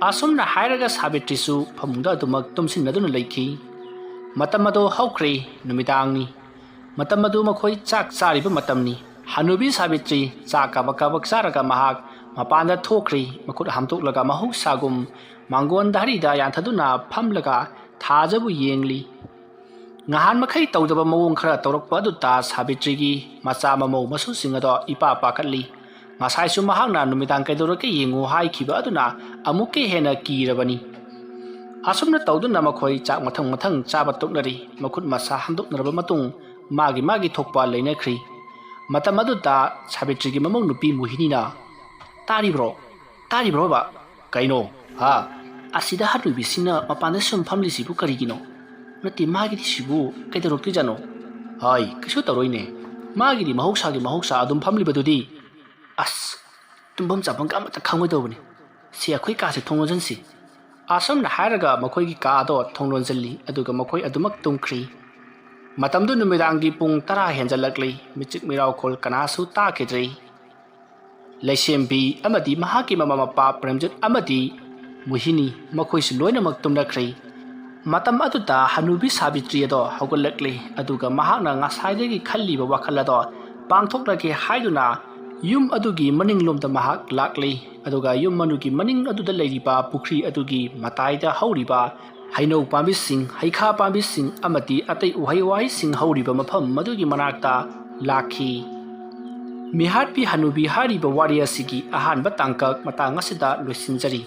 ꯑꯁꯨꯝꯅ ꯍꯥꯏꯔꯒ ꯁꯥꯕꯤꯇ꯭ꯔꯤꯁꯨ ꯐꯃꯨꯡꯗ ꯑꯗꯨꯃꯛ ꯇꯨꯝꯁꯤꯟꯅꯗꯨꯅ ꯂꯩꯈꯤ ꯃꯇꯝ ꯑꯗꯣ ꯍꯧꯈ꯭ꯔꯦ ꯅꯨꯃꯤꯗꯥꯡꯅꯤ ꯃꯇꯝ ꯑꯗꯨ ꯃꯈꯣꯏ ꯆꯥꯛ ꯆꯥꯔꯤꯕ ꯃꯇꯝꯅꯤ ꯍꯅꯨꯕꯤ ꯁꯥꯕꯤꯇ꯭ꯔꯤ ꯆꯥꯛ ꯀꯥꯕꯛ ꯆꯥꯔꯒ ꯃꯍꯥꯛ ꯃꯄꯥꯟꯗ ꯊꯣꯛꯈ꯭ꯔꯤ ꯃꯈꯨꯠ ꯍꯥꯝꯗꯣꯛꯂꯒ ꯃꯍꯧꯁꯥꯒꯨꯝ ꯃꯥꯡꯒꯣꯟ ꯗꯥꯔꯤꯗ ꯌꯥꯟꯊꯗꯨꯅ ꯐꯝꯂꯒ ꯊꯥꯖꯕꯨ ꯌꯦꯡꯂꯤ ꯉꯍꯥꯟ ꯃꯈꯩ ꯇꯧꯗꯕ ꯃꯑꯣꯡ ꯈꯔ ꯇꯧꯔꯛꯄ ꯑꯗꯨꯗ ꯁꯥꯕꯤꯇ꯭ꯔꯤꯒꯤ ꯃꯆꯥ ꯃꯃꯧ ꯃꯁꯨꯁꯤꯡ ꯑꯗꯣ ꯏꯄꯥ ꯄꯥꯈꯠꯂꯤ ꯉꯁꯥꯏꯁꯨ ꯃꯍꯥꯛꯅ ꯅꯨꯃꯤꯗꯥꯡ ꯀꯩꯗꯧꯔꯛꯀꯦ ꯌꯦꯡꯉꯨ ꯍꯥꯏꯈꯤꯕ ꯑꯗꯨꯅ ꯑꯃꯨꯛꯀ ꯍꯦꯟꯅ ꯀꯤꯔꯕꯅꯤ ꯑꯁꯨꯝꯅ ꯇꯧꯗꯨꯅ ꯃꯈꯣꯏ ꯆꯥꯛ ꯃꯊꯪ ꯆꯥꯕ ꯇꯣꯛꯅꯔꯤ ꯃꯈꯨꯠ ꯃꯁꯥ ꯍꯥꯝꯗꯣꯛꯅꯔꯕ ꯃꯇꯨꯡ ꯃꯥꯒꯤ ꯊꯣꯛꯄ ꯂꯩꯅꯈ꯭ꯔꯤ ꯃꯇꯝ ꯑꯗꯨꯗ ꯁꯥꯕꯤꯇ꯭ꯔꯤꯒꯤ ꯃꯃꯧ ꯅꯨꯄꯤ ꯃꯣꯍꯤꯅꯤꯅ ꯇꯥꯔꯤꯕ꯭ꯔꯣꯕ ꯀꯩꯅꯣ ꯑꯁꯤꯗ ꯍꯅꯨꯕꯤꯁꯤꯡꯅ ꯃꯄꯥꯟꯗ ꯁꯨꯝ ꯐꯝꯂꯤꯁꯤꯕꯨ ꯀꯔꯤꯒꯤꯅꯣ ꯅꯠꯇꯦ ꯃꯥꯒꯤꯗꯤ ꯁꯤꯕꯨ ꯀꯩꯗꯧꯔꯛꯇꯣꯏꯖꯥꯠꯅꯣ ꯀꯩꯁꯨ ꯇꯧꯔꯣꯏꯅꯦ ꯃꯥꯒꯤꯗꯤ ꯃꯍꯧꯁꯥ ꯑꯗꯨꯝ ꯐꯝꯂꯤꯕꯗꯨꯗꯤ ꯑꯁ ꯇꯨꯝꯐꯝ ꯆꯥꯐꯝꯒ ꯑꯃꯠꯇ ꯈꯪꯉꯣꯏꯗꯧꯕꯅꯤ ꯁꯤ ꯑꯩꯈꯣꯏ ꯀꯥꯁꯦ ꯊꯣꯡ ꯂꯣꯟꯁꯤꯟꯁꯤ ꯑꯁꯨꯝꯅ ꯍꯥꯏꯔꯒ ꯃꯈꯣꯏꯒꯤ ꯀꯥ ꯑꯗꯣ ꯊꯣꯡ ꯂꯣꯟꯁꯤꯜꯂꯤ ꯑꯗꯨꯒ ꯃꯈꯣꯏ ꯑꯗꯨꯃꯛ ꯇꯨꯝꯈ꯭ꯔꯤ ꯃꯇꯝꯗꯨ ꯅꯨꯃꯤꯗꯥꯡꯒꯤ ꯄꯨꯡ 10 ꯍꯦꯟꯖꯜꯂꯛꯂꯤ ꯃꯤꯆꯤꯛ ꯃꯤꯔꯥꯎꯈꯣꯜ ꯀꯅꯥꯁꯨ ꯇꯥꯈꯤꯗ꯭ꯔꯤ ꯂꯩꯁꯦꯝꯕꯤ ꯑꯃꯗꯤ ꯃꯍꯥꯛꯀꯤ ꯃꯃꯥ ꯃꯄꯥ ꯄ꯭ꯔꯦꯝꯖꯤꯠ ꯑꯃꯗꯤ ꯃꯣꯍꯤꯅꯤ ꯃꯈꯣꯏꯁꯨ ꯂꯣꯏꯅꯃꯛ ꯇꯨꯝꯅꯈ꯭ꯔꯤ ꯃꯇꯝ ꯑꯗꯨꯗ ꯍꯅꯨꯕꯤ ꯁꯥꯕꯤꯇ꯭ꯔꯤ ꯑꯗꯣ ꯍꯧꯒꯠꯂꯛꯂꯤ ꯑꯗꯨꯒ ꯃꯍꯥꯛꯅ ꯉꯁꯥꯏꯗꯒꯤ ꯈꯜꯂꯤꯕ ꯋꯥꯈꯜ ꯑꯗꯣ ꯄꯥꯡꯊꯣꯛꯂꯒꯦ ꯍꯥꯏꯗꯨꯅ ꯌꯨꯝ ꯑꯗꯨꯒꯤ ꯃꯅꯤꯡꯂꯣꯝꯗ ꯃꯍꯥꯛ ꯂꯥꯛꯂꯤ ꯑꯗꯨꯒ ꯌꯨꯝ ꯑꯗꯨꯒꯤꯃꯅꯤꯡ ꯑꯗꯨꯗ ꯂꯩꯔꯤꯕ ꯄꯨꯈ꯭ꯔꯤ ꯑꯗꯨꯒꯤ ꯃꯇꯥꯏꯗ ꯍꯧꯔꯤꯕ ꯍꯩꯅꯧ ꯄꯥꯝꯕꯤꯁꯤꯡ ꯍꯩꯈꯥ ꯄꯥꯝꯕꯤꯁꯤꯡ ꯑꯃꯗꯤ ꯑꯇꯩ ꯎꯍꯩ ꯋꯥꯍꯩꯁꯤꯡ ꯍꯧꯔꯤꯕ ꯃꯐꯝ ꯃꯗꯨꯒꯤ ꯃꯅꯥꯛꯇ ꯂꯥꯛꯈꯤ ꯃꯤꯍꯥꯠꯄꯤ ꯍꯅꯨꯕꯤ ꯍꯥꯏꯔꯤꯕ ꯋꯥꯔꯤ ꯑꯁꯤꯒꯤ ꯑꯍꯥꯟꯕ ꯇꯥꯡꯀꯛ ꯃꯇꯥꯡ ꯑꯁꯤꯗ ꯂꯣꯏꯁꯤꯟꯖꯔꯤ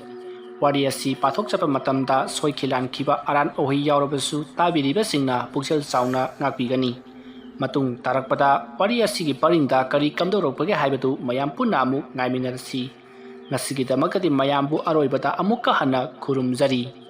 ꯋꯥꯔꯤ ꯑꯁꯤ ꯄꯥꯊꯣꯛꯆꯕ ꯃꯇꯝꯗ ꯁꯣꯏꯈꯤ ꯂꯥꯟꯈꯤꯕ ꯑꯔꯥꯟ ꯑꯣꯍꯩ ꯌꯥꯎꯔꯕꯁꯨ ꯇꯥꯕꯤꯔꯤꯕꯁꯤꯡꯅ ꯄꯨꯛꯆꯦꯜ ꯆꯥꯎꯅ ꯉꯥꯛꯄꯤꯒꯅꯤ ꯃꯇꯨꯡ ꯇꯥꯔꯛꯄꯗ ꯋꯥꯔꯤ ꯑꯁꯤꯒꯤ ꯄꯔꯤꯡꯗ ꯀꯔꯤ ꯀꯝꯗꯧꯔꯛꯄꯒꯦ ꯍꯥꯏꯕꯗꯨ ꯃꯌꯥꯝ ꯄꯨꯟꯅ ꯑꯃꯨꯛ ꯉꯥꯏꯃꯤꯟꯅꯔꯁꯤ꯫ ꯉꯁꯤꯒꯤꯗꯃꯛꯇꯗꯤ ꯃꯌꯥꯝꯕꯨ ꯑꯔꯣꯏꯕꯗ ꯑꯃꯨꯛꯀ ꯍꯟꯅ ꯈꯨꯔꯨꯝꯖꯔꯤ꯫